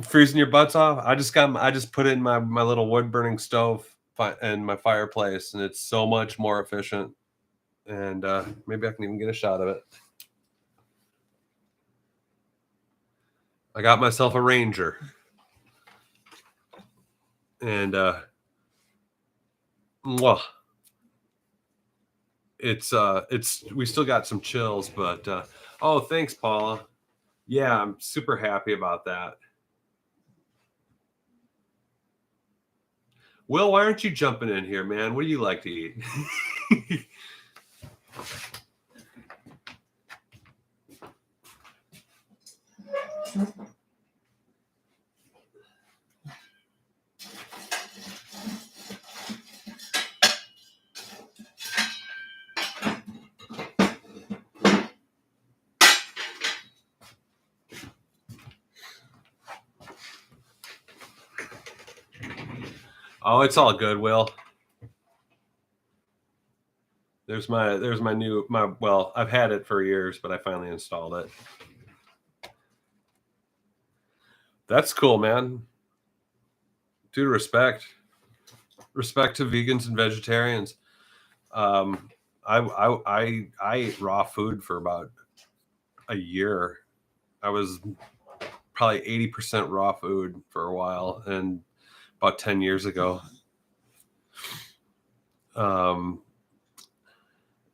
Freezing your butts off? I just put it in my little wood burning stove and my fireplace, and it's so much more efficient. And maybe I can even get a shot of it. I got myself a Ranger. And well, it's we still got some chills, but oh, thanks, Paula. Yeah, I'm super happy about that. Will, why aren't you jumping in here, man? What do you like to eat? Oh, it's all good, Will. There's my well, I've had it for years, but I finally installed it. That's cool, man. Dude, respect to vegans and vegetarians. I ate raw food for about a year. I was probably 80% raw food for a while, and about 10 years ago.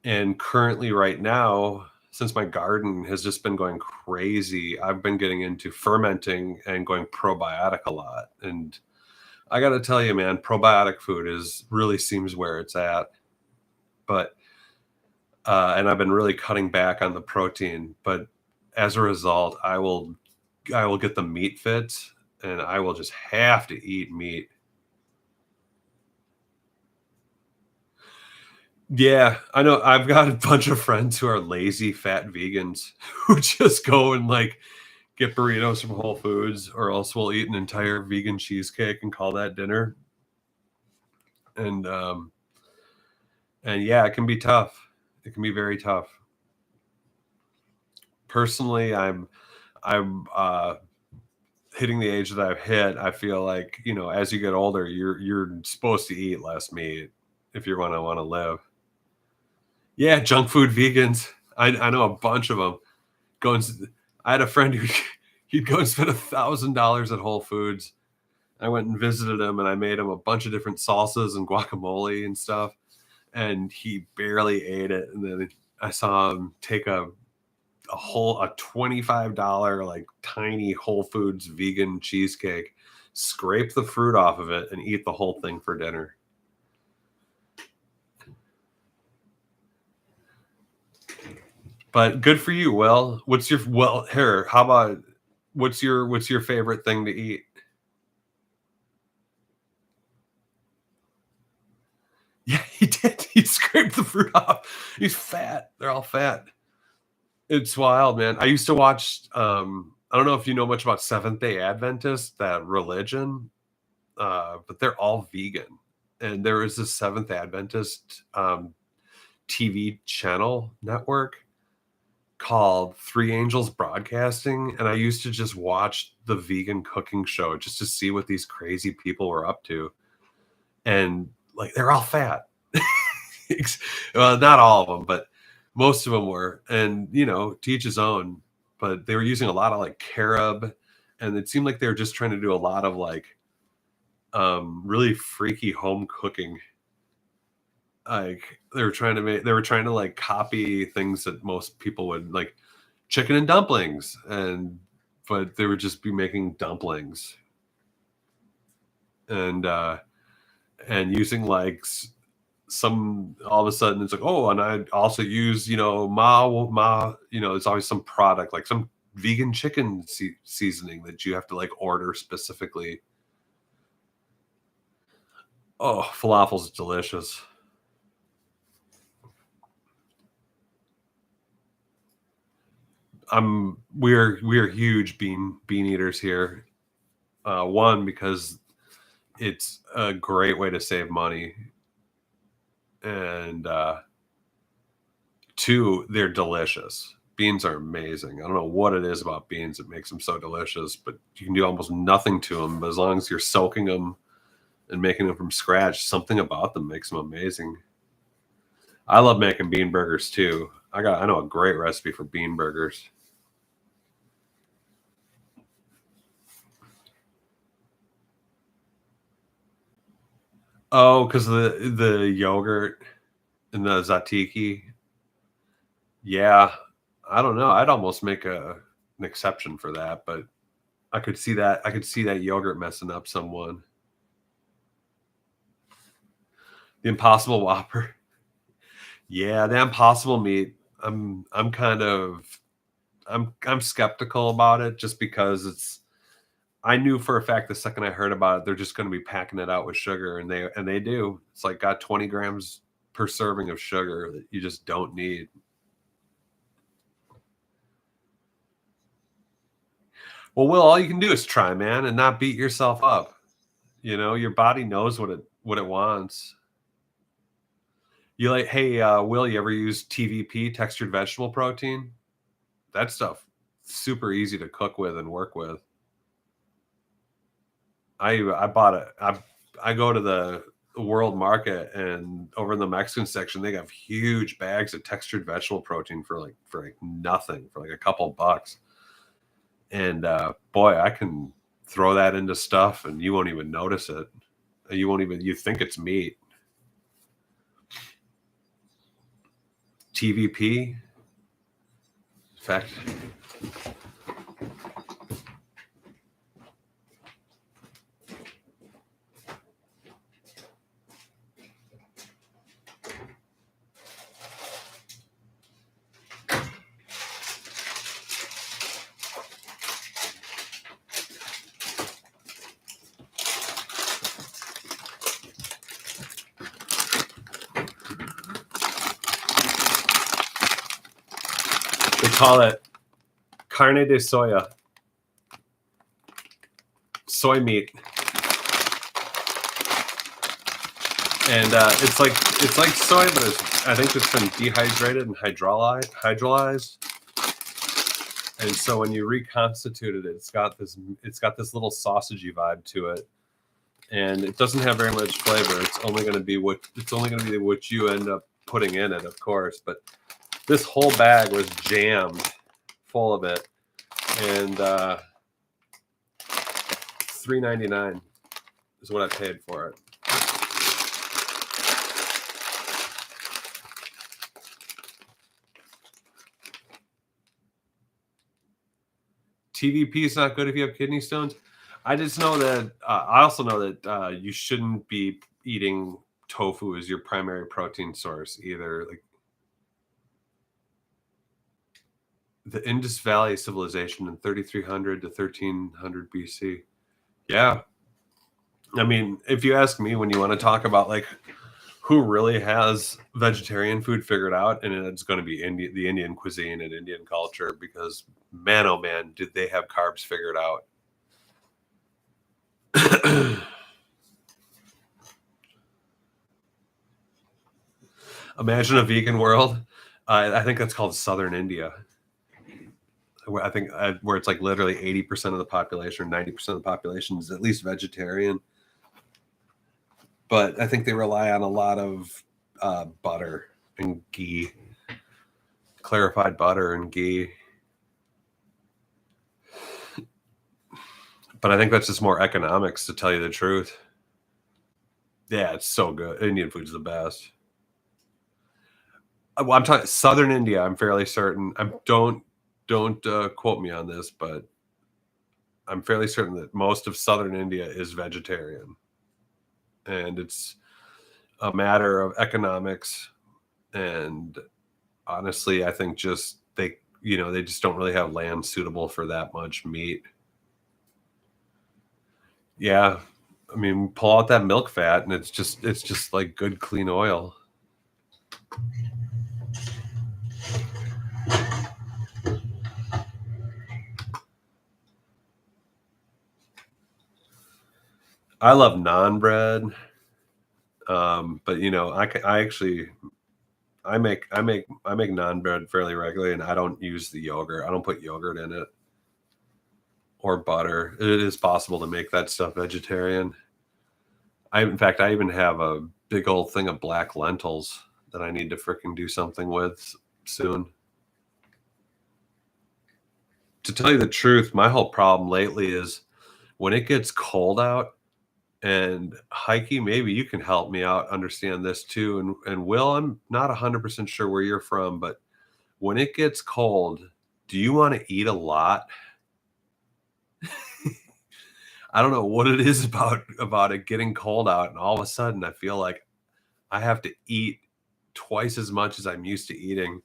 And currently right now, since my garden has just been going crazy, I've been getting into fermenting and going probiotic a lot. And I got to tell you, man, probiotic food really seems where it's at. But and I've been really cutting back on the protein, but as a result, I will get the meat fit, and I will just have to eat meat. Yeah, I know. I've got a bunch of friends who are lazy fat vegans who just go and like get burritos from Whole Foods, or else we'll eat an entire vegan cheesecake and call that dinner. And yeah, it can be tough. It can be very tough. Personally, I'm hitting the age that I've hit. I feel like, as you get older, you're supposed to eat less meat if you're gonna want to live. Yeah, junk food vegans. I know a bunch of them. I had a friend who he'd go and spend $1,000 at Whole Foods. I went and visited him, and I made him a bunch of different salsas and guacamole and stuff, and he barely ate it. And then I saw him take a a $25 like tiny Whole Foods vegan cheesecake, scrape the fruit off of it, and eat the whole thing for dinner. But good for you. Well, how about what's your favorite thing to eat? Yeah, he did. He scraped the fruit off. He's fat. They're all fat. It's wild, man. I used to watch I don't know if you know much about Seventh-day Adventists, that religion, but they're all vegan. And there is this Seventh Adventist TV channel network called Three Angels Broadcasting, and I used to just watch the vegan cooking show just to see what these crazy people were up to. And like, they're all fat. Well, not all of them, but most of them were. And to each his own. But they were using a lot of like carob, and it seemed like they were just trying to do a lot of like really freaky home cooking. Like they were trying to like copy things that most people would like, chicken and dumplings, but they would just be making dumplings and using like all of a sudden it's like, oh, and I also use there's always some product like some vegan chicken seasoning that you have to like order specifically. Oh, falafel's delicious. We're huge bean eaters here. One, because it's a great way to save money, and two, they're delicious. Beans are amazing. I don't know what it is about beans that makes them so delicious, but you can do almost nothing to them. But as long as you're soaking them and making them from scratch, something about them makes them amazing. I love making bean burgers too. I know a great recipe for bean burgers. Oh, because the yogurt and the zatiki. Yeah, I don't know. I'd almost make an exception for that, but I could see that. I could see that yogurt messing up someone. The Impossible Whopper. Yeah, the Impossible meat. I'm kind of I'm skeptical about it just because I knew for a fact the second I heard about it, they're just going to be packing it out with sugar, and they do. It's like got 20 grams per serving of sugar that you just don't need. Well, Will, all you can do is try, man, and not beat yourself up. Your body knows what it wants. You like, hey, Will, you ever use TVP, textured vegetable protein? That stuff super easy to cook with and work with. I bought it. I go to the world market, and over in the Mexican section, they have huge bags of textured vegetable protein for like nothing, for like a couple bucks. And boy, I can throw that into stuff, and you won't even notice it. You think it's meat. TVP. In fact, they call it carne de soya, soy meat, and it's like soy, but I think it's been dehydrated and hydrolyzed. And so when you reconstitute it, it's got this little sausagey vibe to it, and it doesn't have very much flavor. It's only going to be what you end up putting in it, of course. But this whole bag was jammed full of it, and $3.99 is what I paid for it. TVP is not good if you have kidney stones. I just know that. I also know that you shouldn't be eating tofu as your primary protein source either. Like the Indus Valley civilization in 3300 to 1300 BC. Yeah. I mean, if you ask me, when you want to talk about like who really has vegetarian food figured out, and it's going to be the Indian cuisine and Indian culture, because man, oh man, did they have carbs figured out. Imagine a vegan world. I think that's called Southern India. I think where it's like literally 80% of the population or 90% of the population is at least vegetarian. But I think they rely on a lot of butter and ghee, clarified butter and ghee. But I think that's just more economics, to tell you the truth. Yeah, it's so good. Indian food's the best. Well, I'm talking Southern India. I'm fairly certain. Don't quote me on this, but I'm fairly certain that most of Southern India is vegetarian, and it's a matter of economics. And honestly, I think just they just don't really have land suitable for that much meat. Yeah, I mean, pull out that milk fat, and it's just like good clean oil. I love naan bread, but I actually I make naan bread fairly regularly, and I don't use the yogurt. I don't put yogurt in it or butter. It is possible to make that stuff vegetarian. In fact, I even have a big old thing of black lentils that I need to freaking do something with soon. To tell you the truth, my whole problem lately is when it gets cold out, and Heike, maybe you can help me out understand this too. And Will, I'm not 100% sure where you're from, but when it gets cold, do you want to eat a lot? I don't know what it is about it getting cold out, and all of a sudden I feel like I have to eat twice as much as I'm used to eating.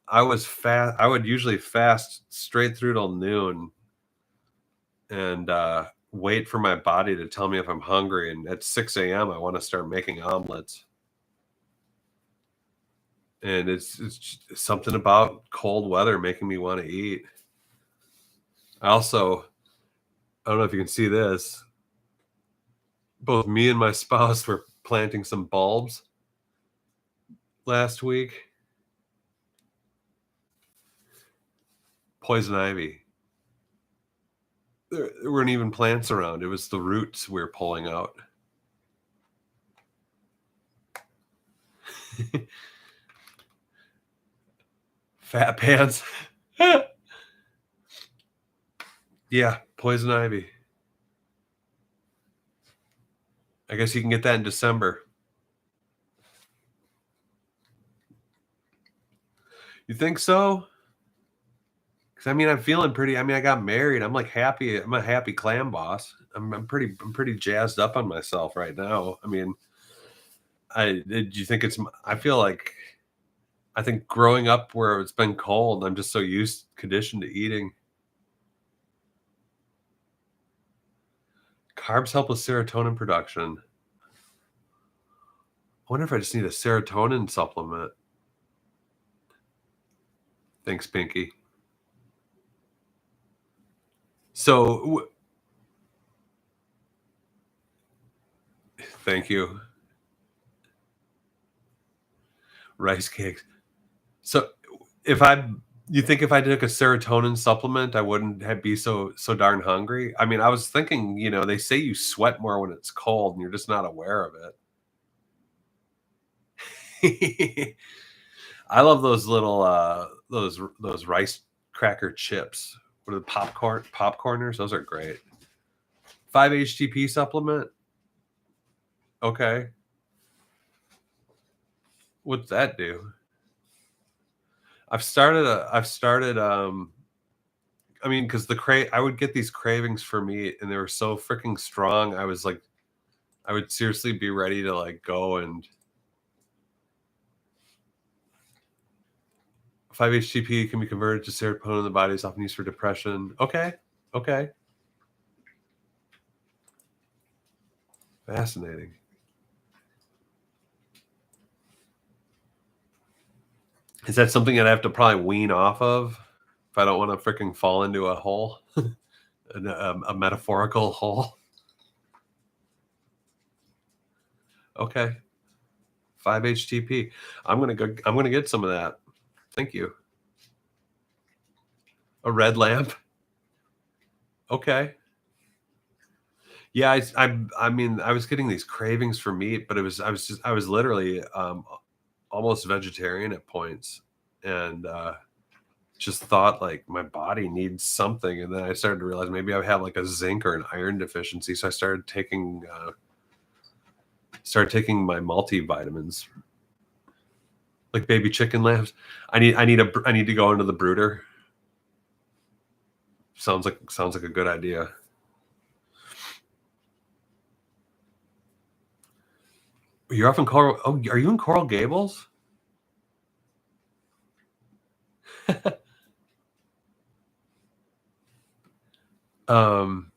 I would usually fast straight through till noon and wait for my body to tell me if I'm hungry. And at 6 a.m., I want to start making omelets. And it's something about cold weather making me want to eat. I don't know if you can see this. Both me and my spouse were planting some bulbs last week. Poison ivy. There weren't even plants around. It was the roots we were pulling out. Fat pants. Yeah, poison ivy. I guess you can get that in December. You think so? Because I mean, I'm feeling pretty. I mean, I got married. I'm like happy. I'm a happy clam boss. I'm pretty jazzed up on myself right now. I mean, do you think it's? I feel like I think growing up where it's been cold, I'm just so conditioned to eating. Carbs help with serotonin production. I wonder if I just need a serotonin supplement. Thanks, Pinky. So, thank you. Rice cakes. So, you think if I took a serotonin supplement, I wouldn't be so darn hungry? I mean, I was thinking, they say you sweat more when it's cold, and you're just not aware of it. I love those little those rice cracker chips. What are the popcorners? Those are great. 5-HTP supplement. Okay. What's that do? I've started I mean, because I would get these cravings for meat, and they were so freaking strong. I was like, I would seriously be ready to like go and 5-HTP can be converted to serotonin in the body. Is often used for depression. Okay, okay, fascinating. Is that something I'd have to probably wean off of if I don't want to freaking fall into a hole, a metaphorical hole? Okay, 5-HTP. I'm gonna go. I'm gonna get some of that. Thank you. A red lamp. Okay. Yeah, I mean, I was getting these cravings for meat, but I was literally almost vegetarian at points, and just thought like my body needs something, and then I started to realize maybe I have like a zinc or an iron deficiency, so I started taking my multivitamins, like baby chicken lambs. I need to go into the brooder. Sounds like a good idea. You're off in Coral. Oh, are you in Coral Gables? um,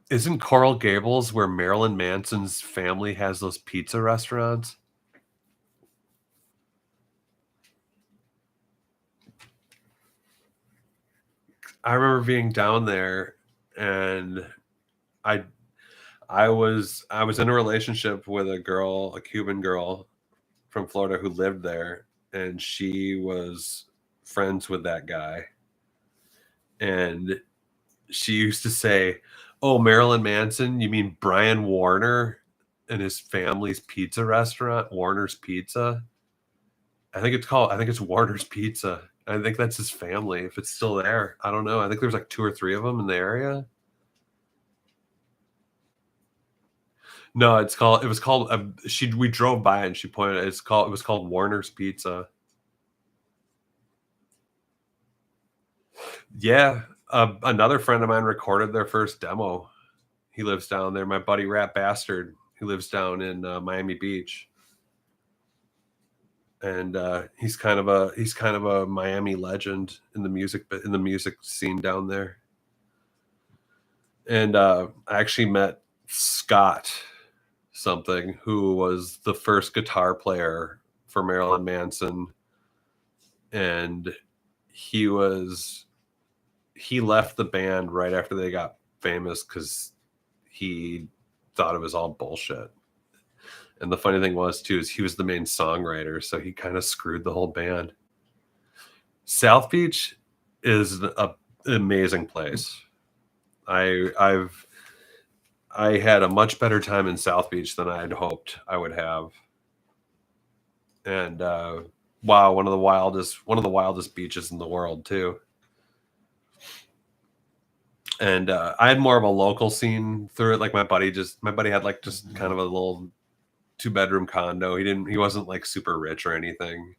isn't Coral Gables where Marilyn Manson's family has those pizza restaurants? I remember being down there, and I I was in a relationship with a girl, a Cuban girl from Florida who lived there, and she was friends with that guy. And she used to say, "Oh, Marilyn Manson, you mean Brian Warner and his family's pizza restaurant, Warner's Pizza?" I think it's Warner's Pizza. I think that's his family, if it's still there. I don't know. I think there's like 2 or 3 of them in the area. No, it was called, we drove by and she pointed, it was called Warner's Pizza. Yeah, another friend of mine recorded their first demo. He lives down there. My buddy Rat Bastard, who lives down in Miami Beach, and he's kind of a Miami legend in the music scene down there. And I actually met Scott something, who was the first guitar player for Marilyn Manson, and he was he left the band right after they got famous because he thought it was all bullshit. And the funny thing was too is he was the main songwriter, so he kind of screwed the whole band. South Beach is an amazing place. I've I had a much better time in South Beach than I had hoped I would have. And wow, one of the wildest beaches in the world too. And I had more of a local scene through it. Like my buddy had like just kind of a little 2-bedroom condo. He wasn't like super rich or anything.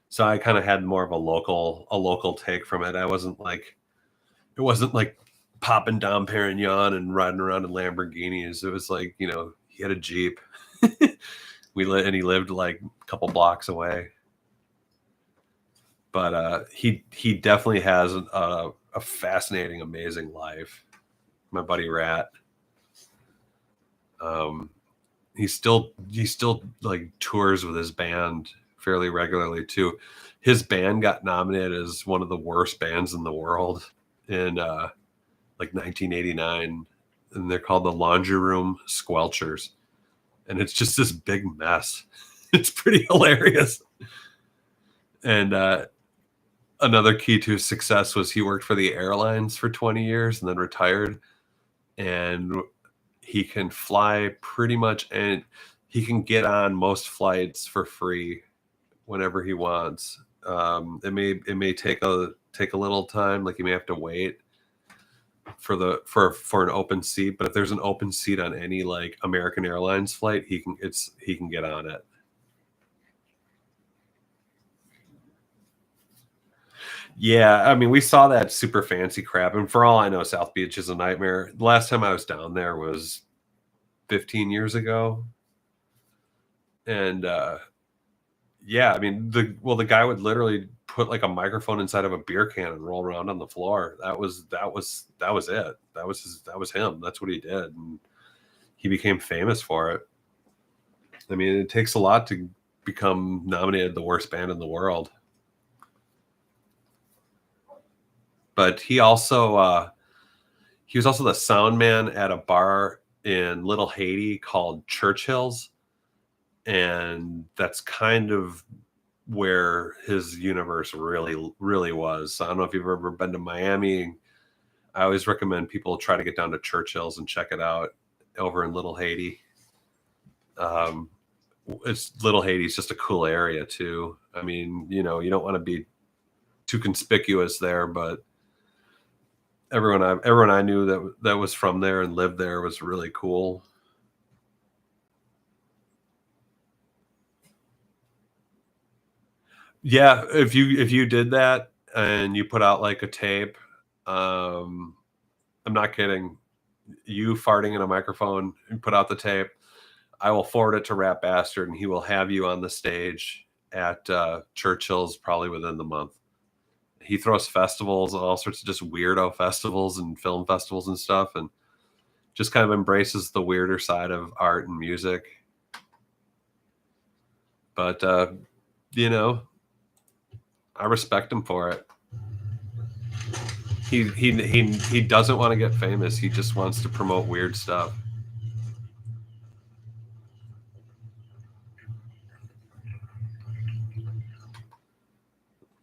So I kind of had more of a local take from it. It wasn't like popping Dom Perignon and riding around in Lamborghinis. It was like, you know, he had a Jeep. And he lived like a couple blocks away. But he definitely has a fascinating, amazing life. My buddy Rat. He still like tours with his band fairly regularly too. His band got nominated as one of the worst bands in the world in like 1989, and they're called the Laundry Room Squelchers, and it's just this big mess. It's pretty hilarious. And another key to his success was he worked for the airlines for 20 years and then retired, and he can fly pretty much, and he can get on most flights for free whenever he wants. It may take a little time, like you may have to wait for an open seat, but if there's an open seat on any like American Airlines flight, he can get on it. Yeah, I mean, we saw that super fancy crap, and for all I know, South Beach is a nightmare. The last time I was down there was 15 years ago, and yeah, I mean, the guy would literally put like a microphone inside of a beer can and roll around on the floor. That was it. That was him. That's what he did, and he became famous for it. I mean, it takes a lot to become nominated the worst band in the world. But he was also the sound man at a bar in Little Haiti called Churchill's, and that's kind of where his universe really was. So I don't know if you've ever been to Miami. I always recommend people try to get down to Churchill's and check it out over in Little Haiti. It's Little Haiti's just a cool area too. I mean, you don't want to be too conspicuous there, but everyone I knew that was from there and lived there was really cool. Yeah, if you did that and you put out like a tape, um, I'm not kidding. You farting in a microphone and put out the tape, I will forward it to Rat Bastard, and he will have you on the stage at Churchill's probably within the month. He throws festivals, all sorts of just weirdo festivals and film festivals and stuff, and just kind of embraces the weirder side of art and music. But I respect him for it. He doesn't want to get famous. He just wants to promote weird stuff.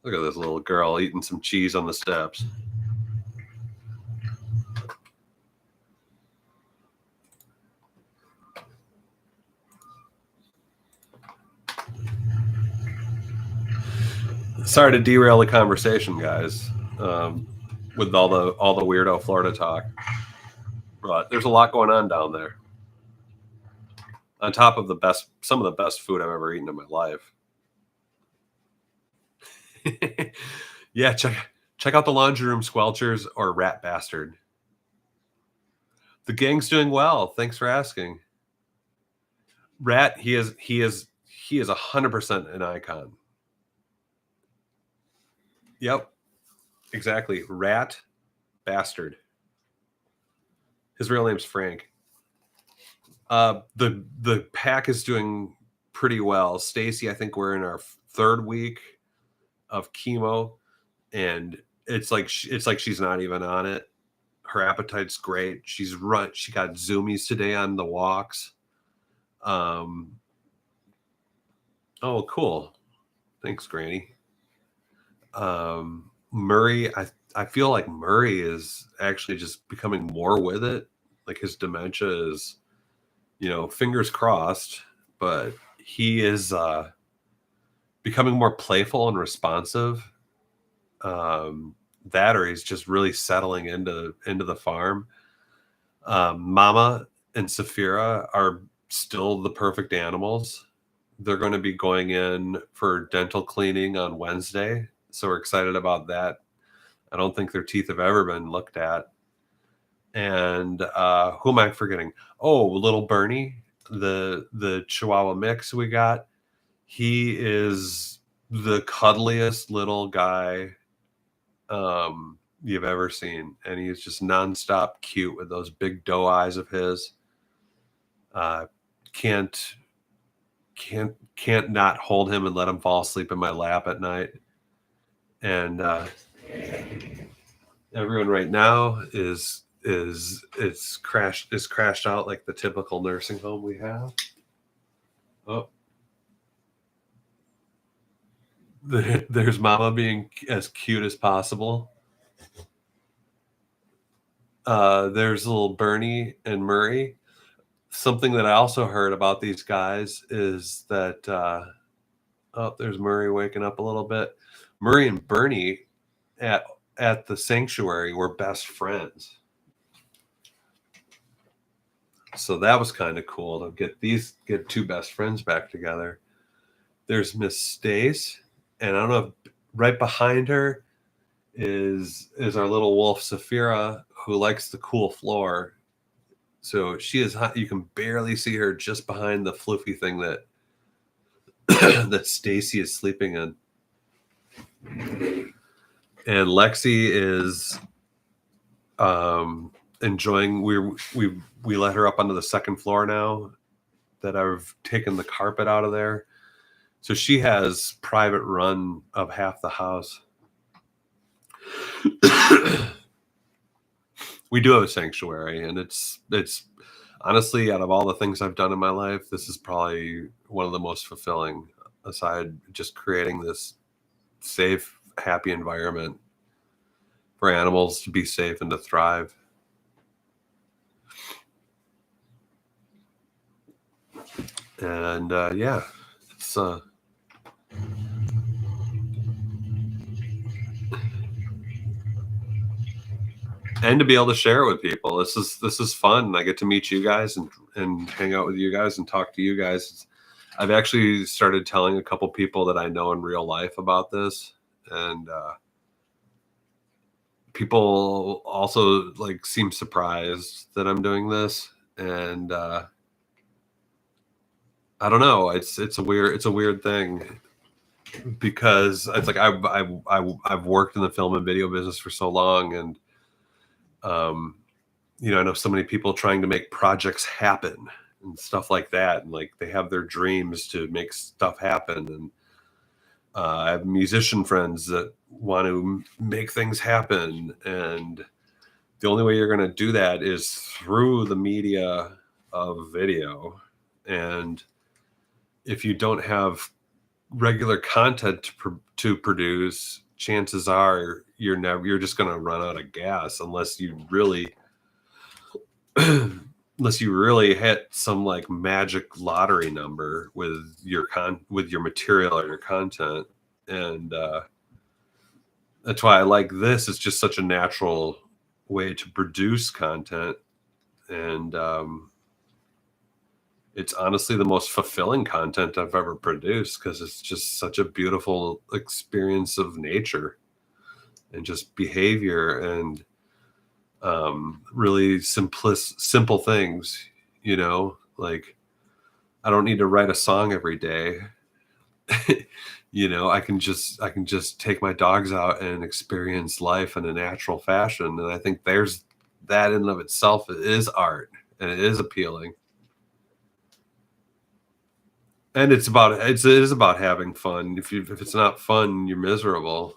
Look at this little girl eating some cheese on the steps. Sorry to derail the conversation, guys, with all the weirdo Florida talk. But there's a lot going on down there. On top of some of the best food I've ever eaten in my life. Yeah, check out the Laundry Room Squelchers or Rat Bastard. The gang's doing well. Thanks for asking. Rat, he is 100% an icon. Yep, exactly. Rat Bastard. His real name's Frank. The pack is doing pretty well. Stacy, I think we're in our third week of chemo, and it's like she's not even on it. Her appetite's great. She got zoomies today on the walks. Oh, cool. Thanks, Granny. Murray, I feel like Murray is actually just becoming more with it. Like his dementia is, fingers crossed, but he is becoming more playful and responsive. That or he's just really settling into the farm. Mama and Saphira are still the perfect animals. They're going to be going in for dental cleaning on Wednesday, so we're excited about that. I don't think their teeth have ever been looked at. And who am I forgetting? Oh, little Bernie, the Chihuahua mix we got. He is the cuddliest little guy you've ever seen, and he's just nonstop cute with those big doe eyes of his. Can't not hold him and let him fall asleep in my lap at night. And everyone right now is crashed out like the typical nursing home we have. Oh, there's Mama being as cute as possible. There's little Bernie and Murray. Something that I also heard about these guys is that there's Murray waking up a little bit. Murray and Bernie at the sanctuary were best friends. So that was kind of cool to get two best friends back together. There's Miss Stace, and I don't know if right behind her is our little wolf Saphira, who likes the cool floor. So she is hot. You can barely see her just behind the floofy thing that that Stacy is sleeping in. And Lexi is enjoying. We let her up onto the second floor now that I've taken the carpet out of there. So she has private run of half the house. We do have a sanctuary, and it's honestly, out of all the things I've done in my life, this is probably one of the most fulfilling, aside just creating this safe, happy environment for animals to be safe and to thrive. And yeah, it's and to be able to share it with people. This is fun. I get to meet you guys and hang out with you guys and talk to you guys. I've actually started telling a couple people that I know in real life about this, and people also like seem surprised that I'm doing this. And I don't know. It's a weird thing, because it's like I've worked in the film and video business for so long, and you know, I know so many people trying to make projects happen and stuff like that, and like they have their dreams to make stuff happen. And I have musician friends that want to make things happen, and the only way you're going to do that is through the media of video. And if you don't have regular content to produce, chances are you're just going to run out of gas unless you really hit some like magic lottery number with your material or your content. And that's why I like this. It's just such a natural way to produce content, and it's honestly the most fulfilling content I've ever produced, because it's just such a beautiful experience of nature and just behavior, and really simple things, you know, like I don't need to write a song every day. You know, I can just take my dogs out and experience life in a natural fashion. And I think there's that in and of itself is art, and it is appealing. And it is about having fun. If it's not fun, you're miserable.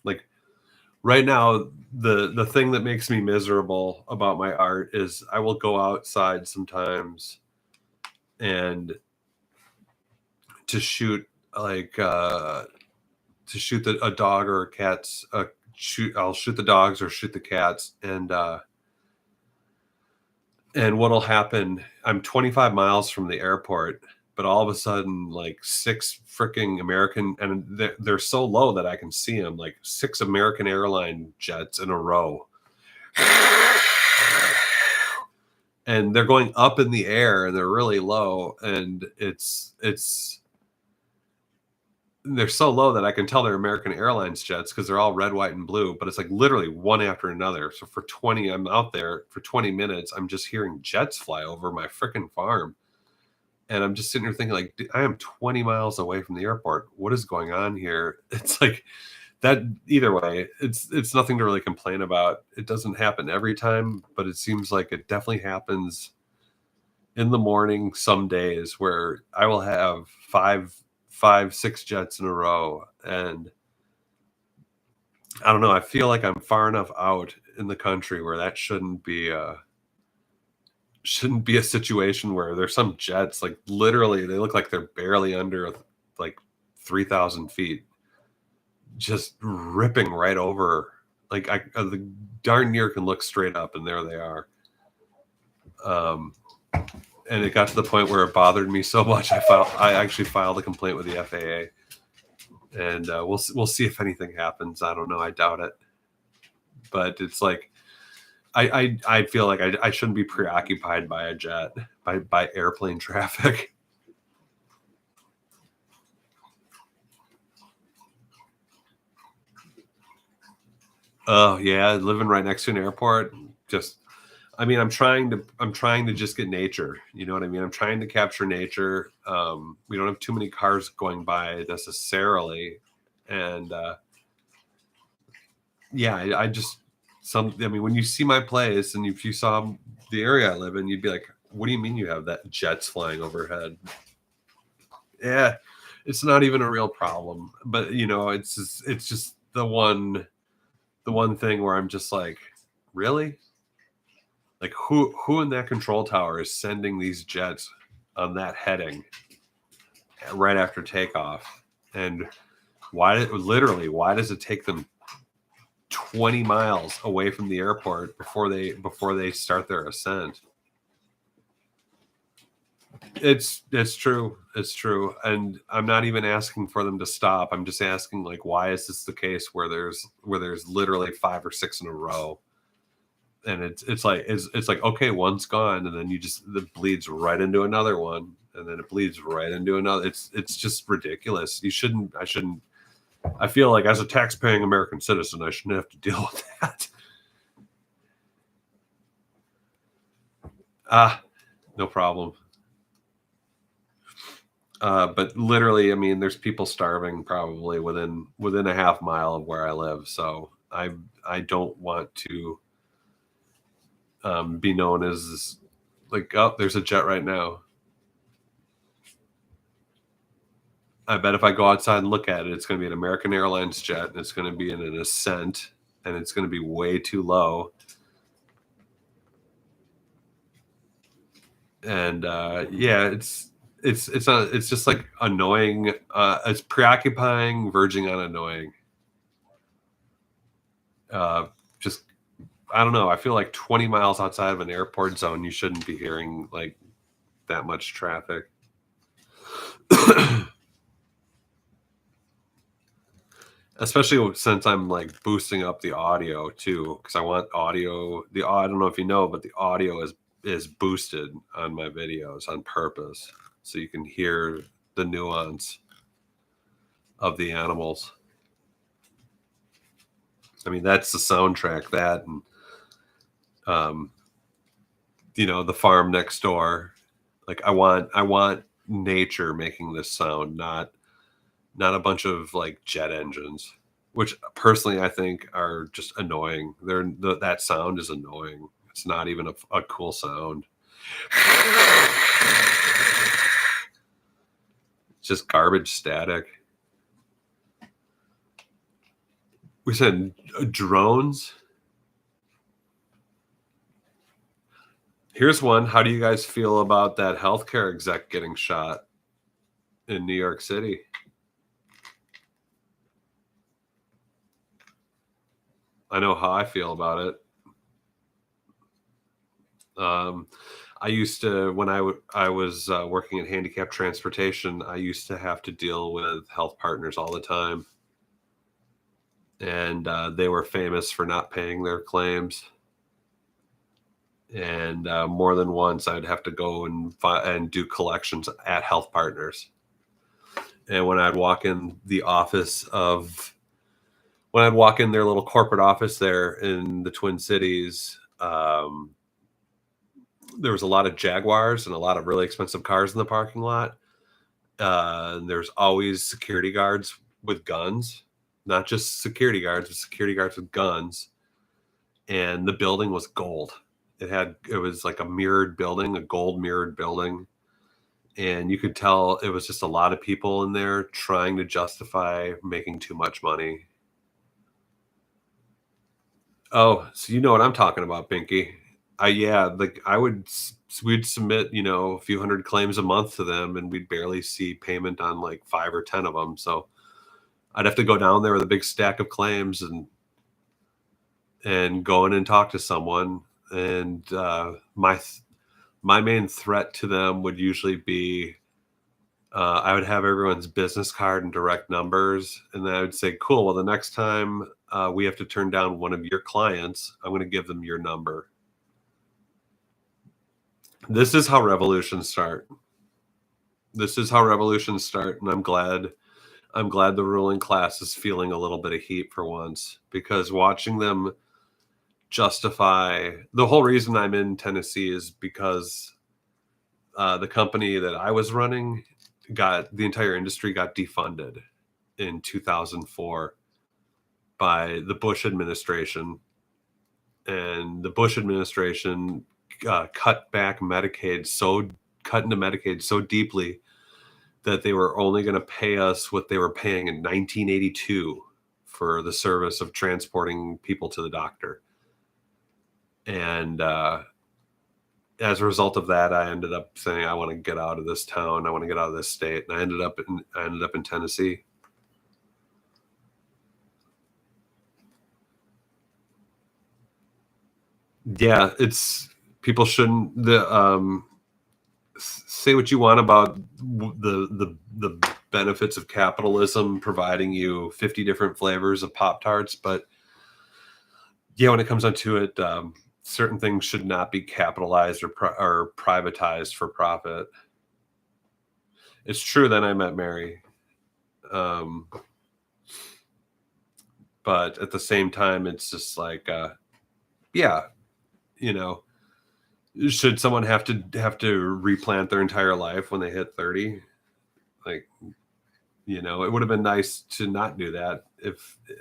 Like right now, the thing that makes me miserable about my art is I will go outside sometimes and to shoot like a dog or a cat's I'll shoot the dogs or shoot the cats. And what'll happen, I'm 25 miles from the airport, but all of a sudden, like 6 freaking American, and they're so low that I can see them, like 6 American airline jets in a row. And they're going up in the air, and they're really low, and they're so low that I can tell they're American Airlines jets because they're all red, white, and blue, but it's like literally one after another. So I'm out there for 20 minutes. I'm just hearing jets fly over my freaking farm. And I'm just sitting here thinking, like, I am 20 miles away from the airport. What is going on here? It's like that. Either way, it's nothing to really complain about. It doesn't happen every time, but it seems like it definitely happens in the morning some days where I will have 6 jets in a row. And I don't know, I feel like I'm far enough out in the country where that shouldn't be a situation where there's some jets, like literally they look like they're barely under like 3,000 feet, just ripping right over. Like the darn near can look straight up, and there they are. And it got to the point where it bothered me so much, I actually filed a complaint with the FAA. And we'll see if anything happens. I don't know. I doubt it. But it's like I feel like I shouldn't be preoccupied by a jet, by airplane traffic. Oh yeah, living right next to an airport. Just, I mean, I'm trying to just get nature. You know what I mean? I'm trying to capture nature. We don't have too many cars going by necessarily, and yeah, I just some. I mean, when you see my place and if you saw the area I live in, you'd be like, "What do you mean you have that jets flying overhead?" Yeah, it's not even a real problem, but it's just the one thing where I'm just like, really? Like who in that control tower is sending these jets on that heading right after takeoff? And why does it take them 20 miles away from the airport before they start their ascent? It's true. It's true. And I'm not even asking for them to stop. I'm just asking, like, why is this the case where there's literally five or six in a row? And it's like, okay, one's gone, and then it bleeds right into another one, and then it bleeds right into another. It's just ridiculous. I shouldn't I feel like, as a tax-paying American citizen, I shouldn't have to deal with that. Ah, no problem. But literally, I mean, there's people starving probably within a half mile of where I live. So I don't want to be known as, like, oh, there's a jet right now. I bet if I go outside and look at it, it's going to be an American Airlines jet, and it's going to be in an ascent, and it's going to be way too low. And yeah, it's just like annoying. It's preoccupying, verging on annoying. Uh, just I don't know. I feel like 20 miles outside of an airport zone, you shouldn't be hearing like that much traffic. Especially since I'm like boosting up the audio too, because I want audio. I don't know if you know, but the audio is boosted on my videos on purpose, so you can hear the nuance of the animals. I mean, that's the soundtrack. That and um, the farm next door. Like, I want nature making this sound, not a bunch of like jet engines, which personally I think are just annoying. That sound is annoying. It's not even a cool sound. It's just garbage static. We said drones. Here's one. How do you guys feel about that healthcare exec getting shot in New York City? I know how I feel about it. Um, I used to, when I was working in handicap transportation, I used to have to deal with health partners all the time, and they were famous for not paying their claims. And more than once, I'd have to go and do collections at health partners. And when I'd walk in their little corporate office there in the Twin Cities, there was a lot of Jaguars and a lot of really expensive cars in the parking lot. There's always security guards with guns, not just security guards, but security guards with guns. And the building was gold. It was like a mirrored building, a gold mirrored building. And you could tell it was just a lot of people in there trying to justify making too much money. Oh, so you know what I'm talking about, Pinky. Yeah, like we'd submit, a few hundred claims a month to them, and we'd barely see payment on like 5 or 10 of them. So I'd have to go down there with a big stack of claims and go in and talk to someone. And my main threat to them would usually be, I would have everyone's business card and direct numbers, and then I would say, "Cool. Well, the next time we have to turn down one of your clients, I'm going to give them your number." This is how revolutions start. This is how revolutions start, and I'm glad. I'm glad the ruling class is feeling a little bit of heat for once, because watching them justify the whole reason I'm in Tennessee is because the company that I was running the entire industry got defunded in 2004 by the Bush administration. And the Bush administration cut into Medicaid so deeply that they were only going to pay us what they were paying in 1982 for the service of transporting people to the doctor. And as a result of that, I ended up saying, I want to get out of this town. I want to get out of this state. And I ended up in Tennessee. Yeah, people shouldn't say what you want about the benefits of capitalism providing you 50 different flavors of Pop-Tarts, but yeah, when it comes down to it, certain things should not be capitalized or privatized for profit. It's true. Then I met Mary, but at the same time, it's just like, yeah, should someone have to replant their entire life when they hit 30? Like, it would have been nice to not do that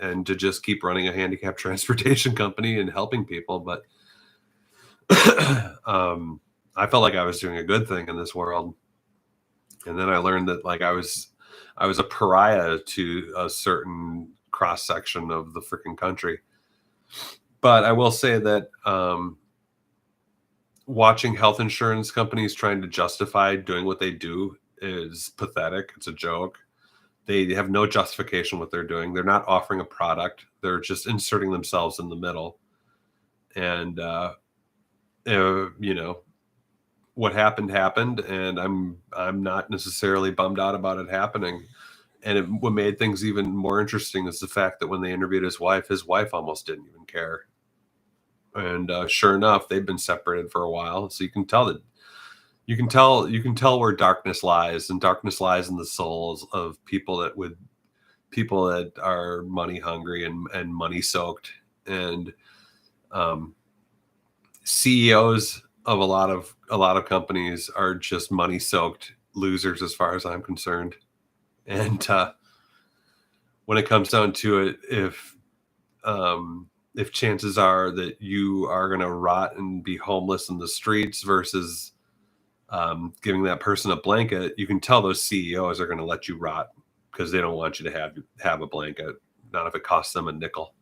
and to just keep running a handicap transportation company and helping people. But I felt like I was doing a good thing in this world. And then I learned that like I was a pariah to a certain cross section of the freaking country. But I will say that watching health insurance companies trying to justify doing what they do is pathetic. It's a joke. They have no justification what they're doing. They're not offering a product. They're just inserting themselves in the middle. And what happened, and I'm not necessarily bummed out about it happening. And what made things even more interesting is the fact that when they interviewed his wife almost didn't even care. And sure enough, they've been separated for a while. So you can tell where darkness lies, and darkness lies in the souls of people that are money hungry and money soaked. And CEOs of a lot of companies are just money soaked losers, as far as I'm concerned. And when it comes down to it, if chances are that you are going to rot and be homeless in the streets versus giving that person a blanket, you can tell those CEOs are going to let you rot because they don't want you to have a blanket, not if it costs them a nickel.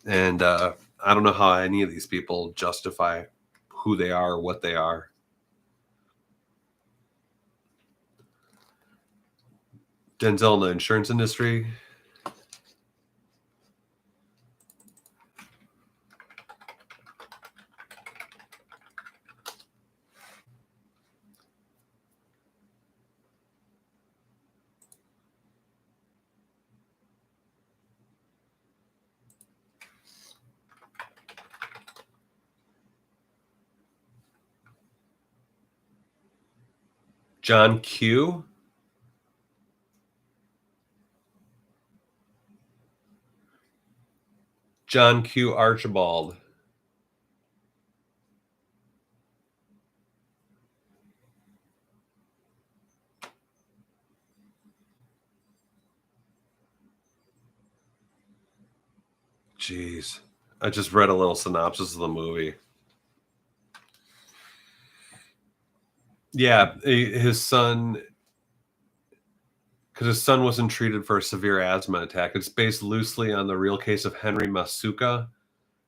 And I don't know how any of these people justify who they are or what they are. Denzel in the insurance industry. John Q. John Q. Archibald. Jeez. I just read a little synopsis of the movie. Yeah, his son wasn't treated for a severe asthma attack. It's based loosely on the real case of Henry Masuka,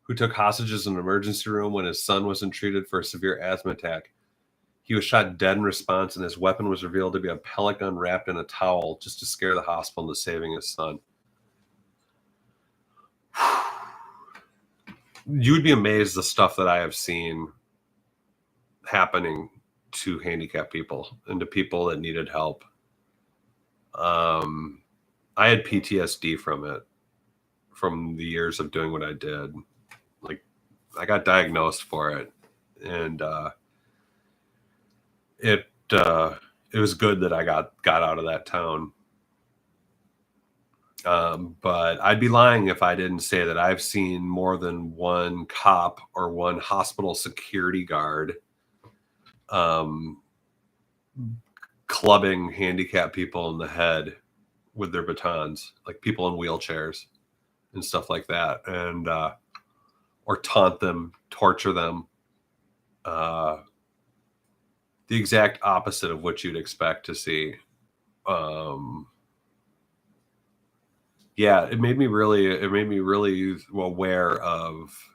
who took hostages in an emergency room when his son wasn't treated for a severe asthma attack. He was shot dead in response, and his weapon was revealed to be a pellet gun wrapped in a towel just to scare the hospital into saving his son. You'd be amazed the stuff that I have seen happening to handicapped people and to people that needed help. I had PTSD from it, from the years of doing what I did. Like, I got diagnosed for it, and it was good that I got out of that town. But I'd be lying if I didn't say that I've seen more than one cop or one hospital security guard um, clubbing handicapped people in the head with their batons, like people in wheelchairs and stuff like that, and or taunt them, torture them. The exact opposite of what you'd expect to see. Yeah, it made me really aware of,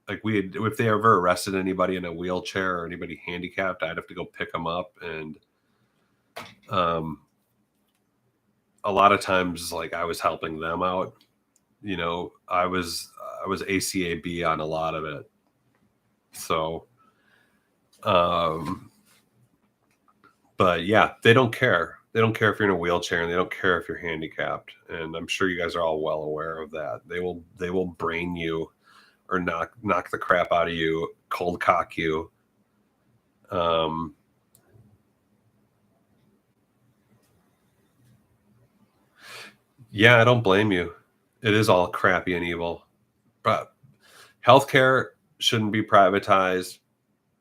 like, if they ever arrested anybody in a wheelchair or anybody handicapped, I'd have to go pick them up, and a lot of times, like, I was helping them out. I was ACAB on a lot of it. So, but yeah, they don't care. They don't care if you're in a wheelchair, and they don't care if you're handicapped. And I'm sure you guys are all well aware of that. They will brain you or knock the crap out of you, cold cock you. Yeah, I don't blame you. It is all crappy and evil. But healthcare shouldn't be privatized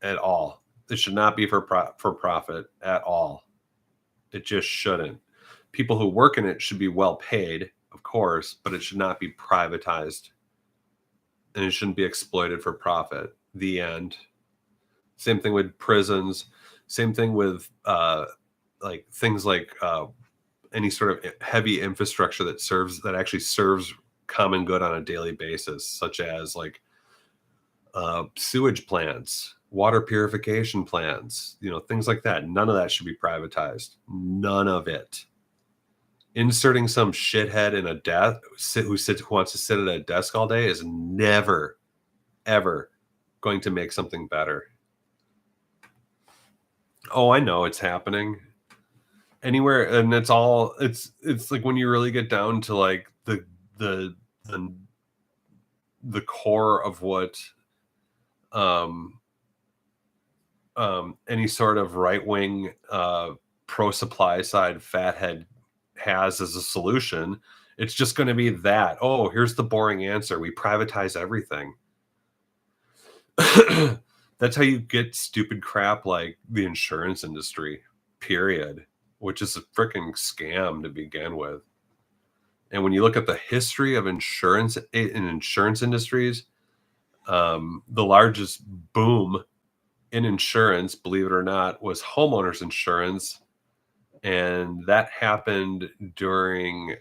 at all. It should not be for profit at all. It just shouldn't. People who work in it should be well paid, of course, but it should not be privatized, and it shouldn't be exploited for profit. The end. Same thing with prisons. Same thing with like things like any sort of heavy infrastructure that actually serves common good on a daily basis, such as like sewage plants, water purification plants, things like that. None of that should be privatized. None of it. Inserting some shithead in a desk who wants to sit at a desk all day is never, ever going to make something better. Oh, I know it's happening anywhere, and it's like when you really get down to like the the core of what um any sort of right wing pro supply side fathead has as a solution. It's just going to be that. Oh, here's the boring answer: we privatize everything. That's how you get stupid crap like the insurance industry, period, which is a freaking scam to begin with. And when you look at the history of insurance in insurance industries, the largest boom in insurance, believe it or not, was homeowners insurance. And that happened during,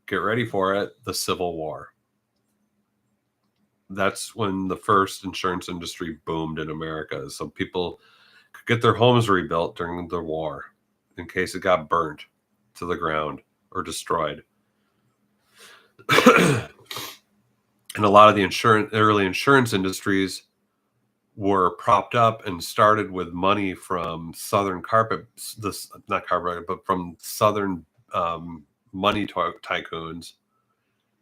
get ready for it, the Civil War. That's when the first insurance industry boomed in America. So people could get their homes rebuilt during the war in case it got burnt to the ground or destroyed. And a lot of the early insurance industries were propped up and started with money from Southern not carpet, but from Southern money tycoons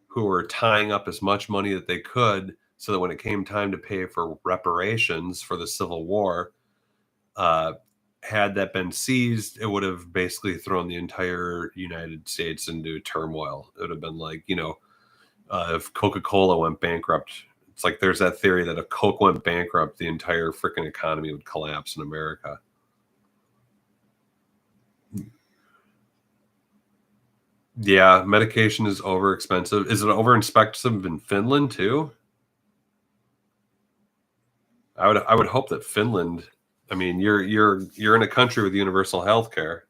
who were tying up as much money that they could so that when it came time to pay for reparations for the Civil War, had that been seized, it would have basically thrown the entire United States into turmoil. It would have been like, if Coca-Cola went bankrupt, it's like there's that theory that if Coke went bankrupt, the entire freaking economy would collapse in America. Yeah, medication is over expensive. Is it over expensive in Finland too? I would hope that Finland. I mean, you're in a country with universal health care.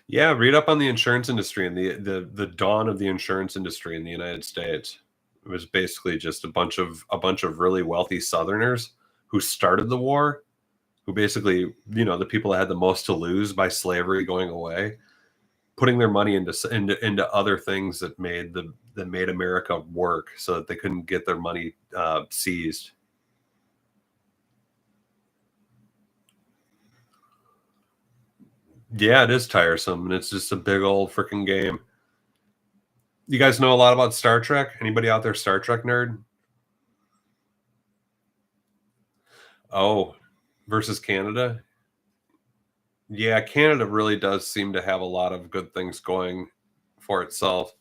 Yeah, read up on the insurance industry and the dawn of the insurance industry in the United States. It was basically just a bunch of really wealthy Southerners who started the war, who basically, the people that had the most to lose by slavery going away, putting their money into other things that made America work, so that they couldn't get their money seized. Yeah, it is tiresome, and it's just a big old freaking game. You guys know a lot about Star Trek? Anybody out there Star Trek nerd? Oh, versus Canada. Yeah, Canada really does seem to have a lot of good things going for itself.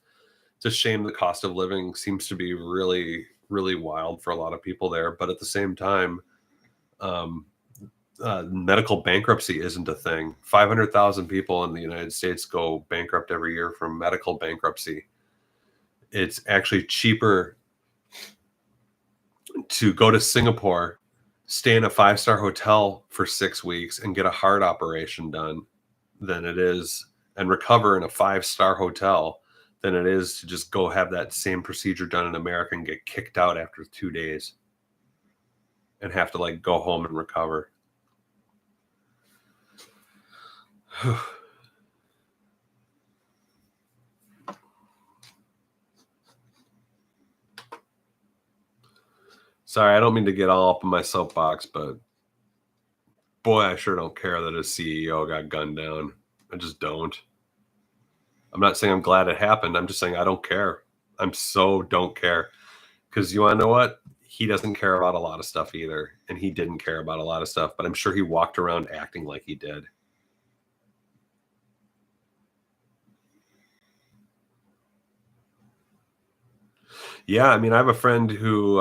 It's a shame the cost of living seems to be really, really wild for a lot of people there. But at the same time, um, medical bankruptcy isn't a thing. 500,000 people in the United States go bankrupt every year from medical bankruptcy. It's actually cheaper to go to Singapore, stay in a 5-star hotel for 6 weeks and get a heart operation done than it is, and recover in a 5-star hotel, than it is to just go have that same procedure done in America and get kicked out after 2 days and have to like go home and recover. Sorry, I don't mean to get all up in my soapbox, but boy, I sure don't care that his CEO got gunned down. I just don't. I'm not saying I'm glad it happened. I'm just saying I don't care. I'm so don't care. Because you want to know what? He doesn't care about a lot of stuff either. And he didn't care about a lot of stuff, but I'm sure he walked around acting like he did. Yeah, I mean, I have a friend who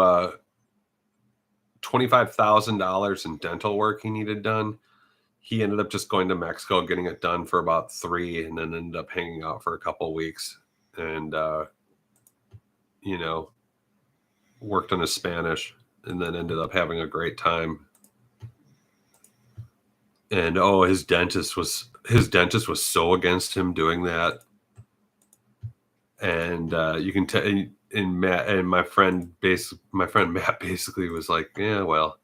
$25,000 in dental work he needed done. He ended up just going to Mexico, getting it done for about 3, and then ended up hanging out for a couple of weeks, and you know, worked on his Spanish, and then ended up having a great time. And oh, his dentist was so against him doing that, and you can tell. And Matt and my friend Matt basically was like, yeah, well,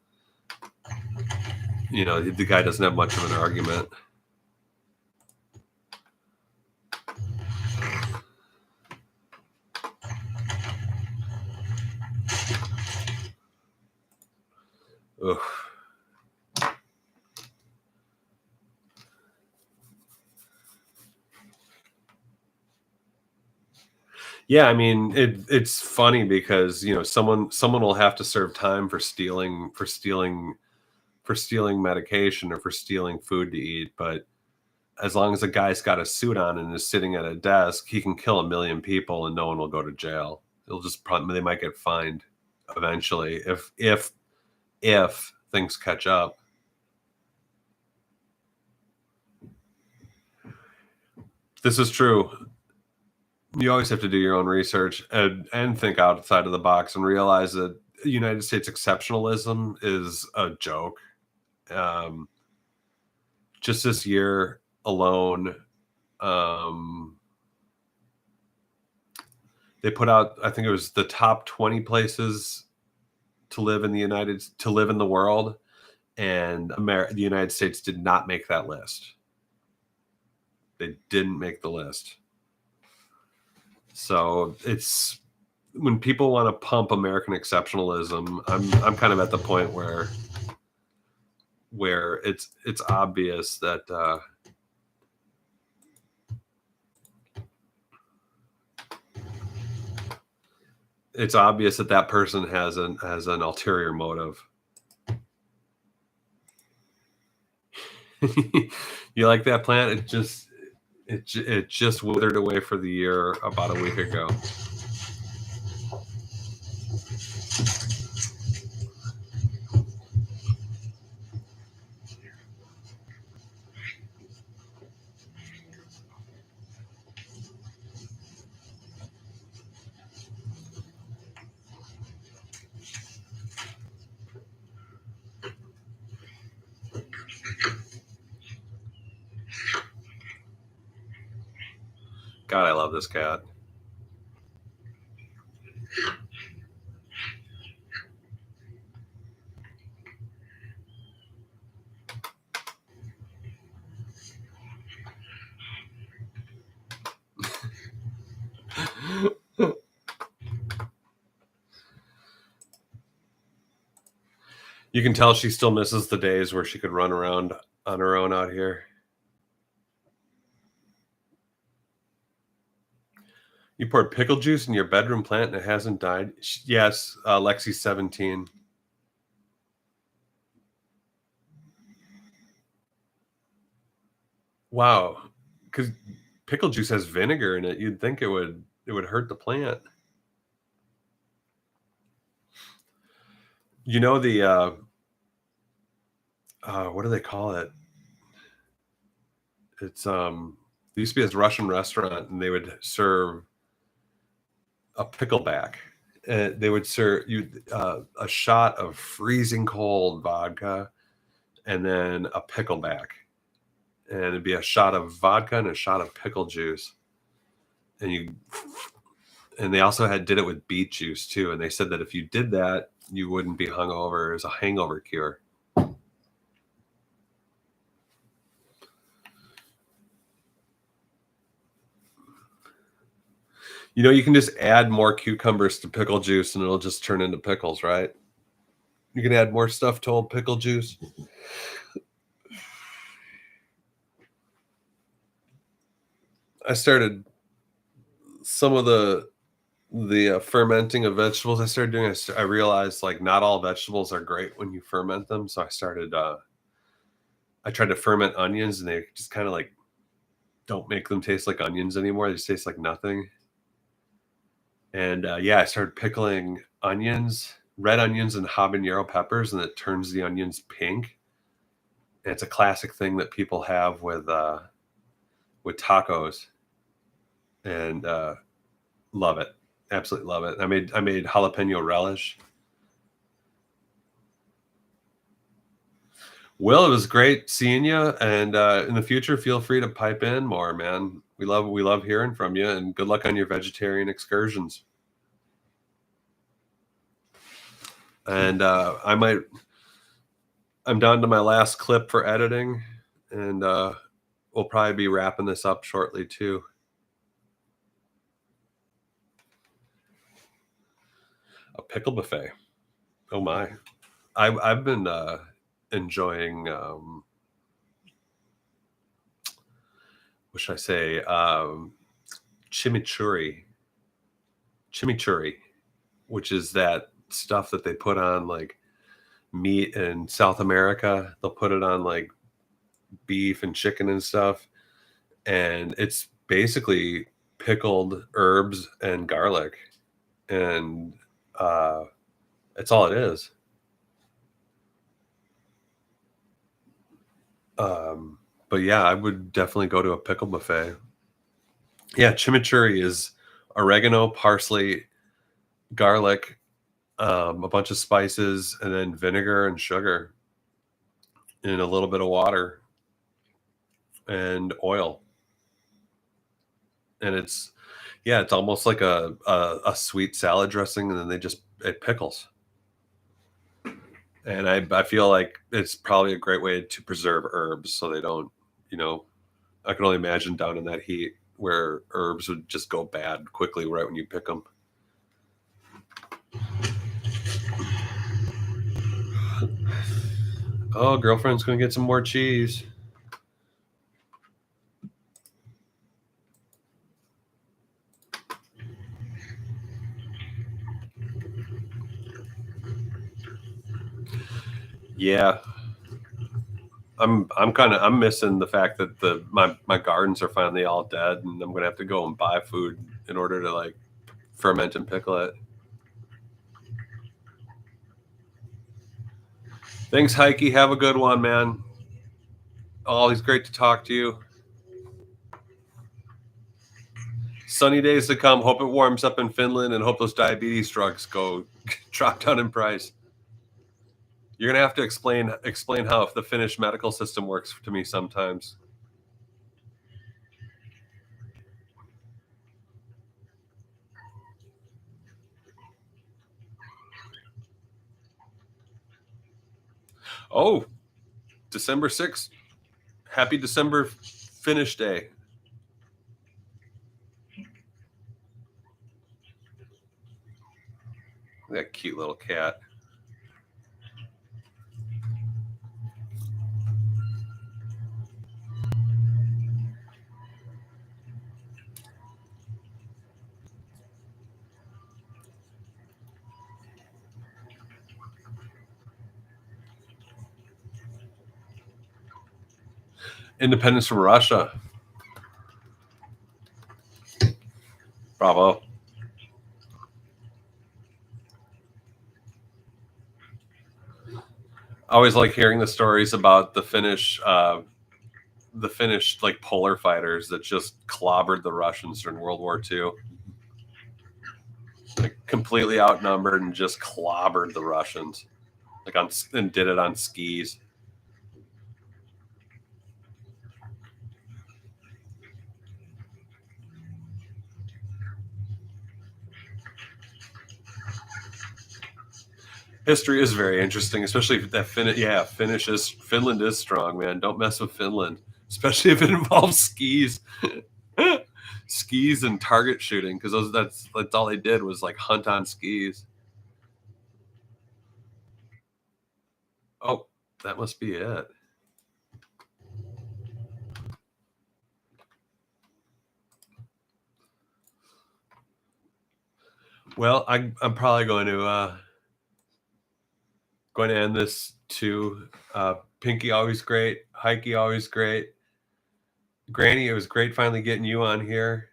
you know, the guy doesn't have much of an argument. Ugh. Yeah, I mean, it's funny because, you know, someone will have to serve time for stealing medication or for stealing food to eat, but as long as a guy's got a suit on and is sitting at a desk, he can kill 1 million people and no one will go to jail. It'll just probably, they might get fined eventually if things catch up. This is true. You always have to do your own research and think outside of the box and realize that United States exceptionalism is a joke. Just this year alone, they put out, I think it was the top 20 places to live in the world, and the United States did not make that list. They didn't make the list. So it's, when people want to pump American exceptionalism, I'm kind of at the point where it's obvious that it's obvious that that person has an ulterior motive. You like that plant? It just withered away for the year about a week ago. God, I love this cat. You can tell she still misses the days where she could run around on her own out here. You poured pickle juice in your bedroom plant and it hasn't died? Yes, Lexi's 17. Wow, because pickle juice has vinegar in it. You'd think it would hurt the plant. You know the what do they call it? It's there used to be this Russian restaurant, and they would serve a pickleback. They would serve you a shot of freezing cold vodka, and then a pickleback, and it'd be a shot of vodka and a shot of pickle juice, and you and they also did it with beet juice too. And they said that if you did that, you wouldn't be hungover. It was a hangover cure. You know, you can just add more cucumbers to pickle juice, and it'll just turn into pickles, right? You can add more stuff to old pickle juice. I started some of the fermenting of vegetables I started doing. I realized like not all vegetables are great when you ferment them, so I tried to ferment onions, and they just kind of like don't make them taste like onions anymore. They just taste like nothing. And yeah, I started pickling onions, red onions, and habanero peppers, and it turns the onions pink. And it's a classic thing that people have with tacos, and love it, absolutely love it. I made jalapeno relish. Will, it was great seeing you, and in the future, feel free to pipe in more, man. We love hearing from you, and good luck on your vegetarian excursions. And I'm down to my last clip for editing, and we'll probably be wrapping this up shortly too. A pickle buffet. Oh my! I've been enjoying. What should I say? Chimichurri. Chimichurri, which is that stuff that they put on like meat in South America. They'll put it on like beef and chicken and stuff, and it's basically pickled herbs and garlic, and uh, that's all it is. Um, but yeah, I would definitely go to a pickle buffet. Yeah, chimichurri is oregano, parsley, garlic, a bunch of spices, and then vinegar and sugar, and a little bit of water and oil. And it's yeah, it's almost like a sweet salad dressing, and then it pickles. And I feel like it's probably a great way to preserve herbs so they don't, you know, I can only imagine down in that heat where herbs would just go bad quickly right when you pick them. Oh, girlfriend's gonna get some more cheese. Yeah, I'm missing the fact that my gardens are finally all dead, and I'm gonna have to go and buy food in order to like ferment and pickle it. Thanks, Heike. Have a good one, man. Always great to talk to you. Sunny days to come. Hope it warms up in Finland, and hope those diabetes drugs go drop down in price. You're gonna have to explain how the Finnish medical system works to me sometimes. Oh, December 6th. Happy December Finnish Day. That cute little cat. Independence from Russia. Bravo. I always like hearing the stories about the Finnish like polar fighters that just clobbered the Russians during World War II. Like completely outnumbered and just clobbered the Russians, like and did it on skis. History is very interesting, especially if that Finland is strong, man. Don't mess with Finland, especially if it involves skis. Skis and target shooting, because that's all they did was like hunt on skis. Oh, that must be it. Well, I'm probably going to end this too. Pinky always great, Hikey always great. Granny, it was great finally getting you on here.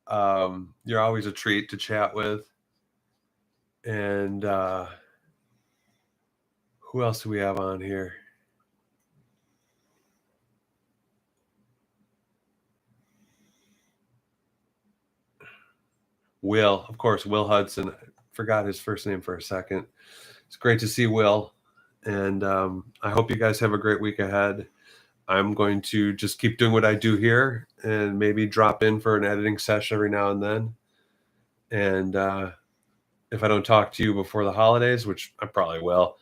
You're always a treat to chat with. And who else do we have on here? Will, of course, Will Hudson. I forgot his first name for a second. It's great to see Will. And I hope you guys have a great week ahead. I'm going to just keep doing what I do here and maybe drop in for an editing session every now and then. And if I don't talk to you before the holidays, which I probably will,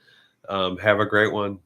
have a great one.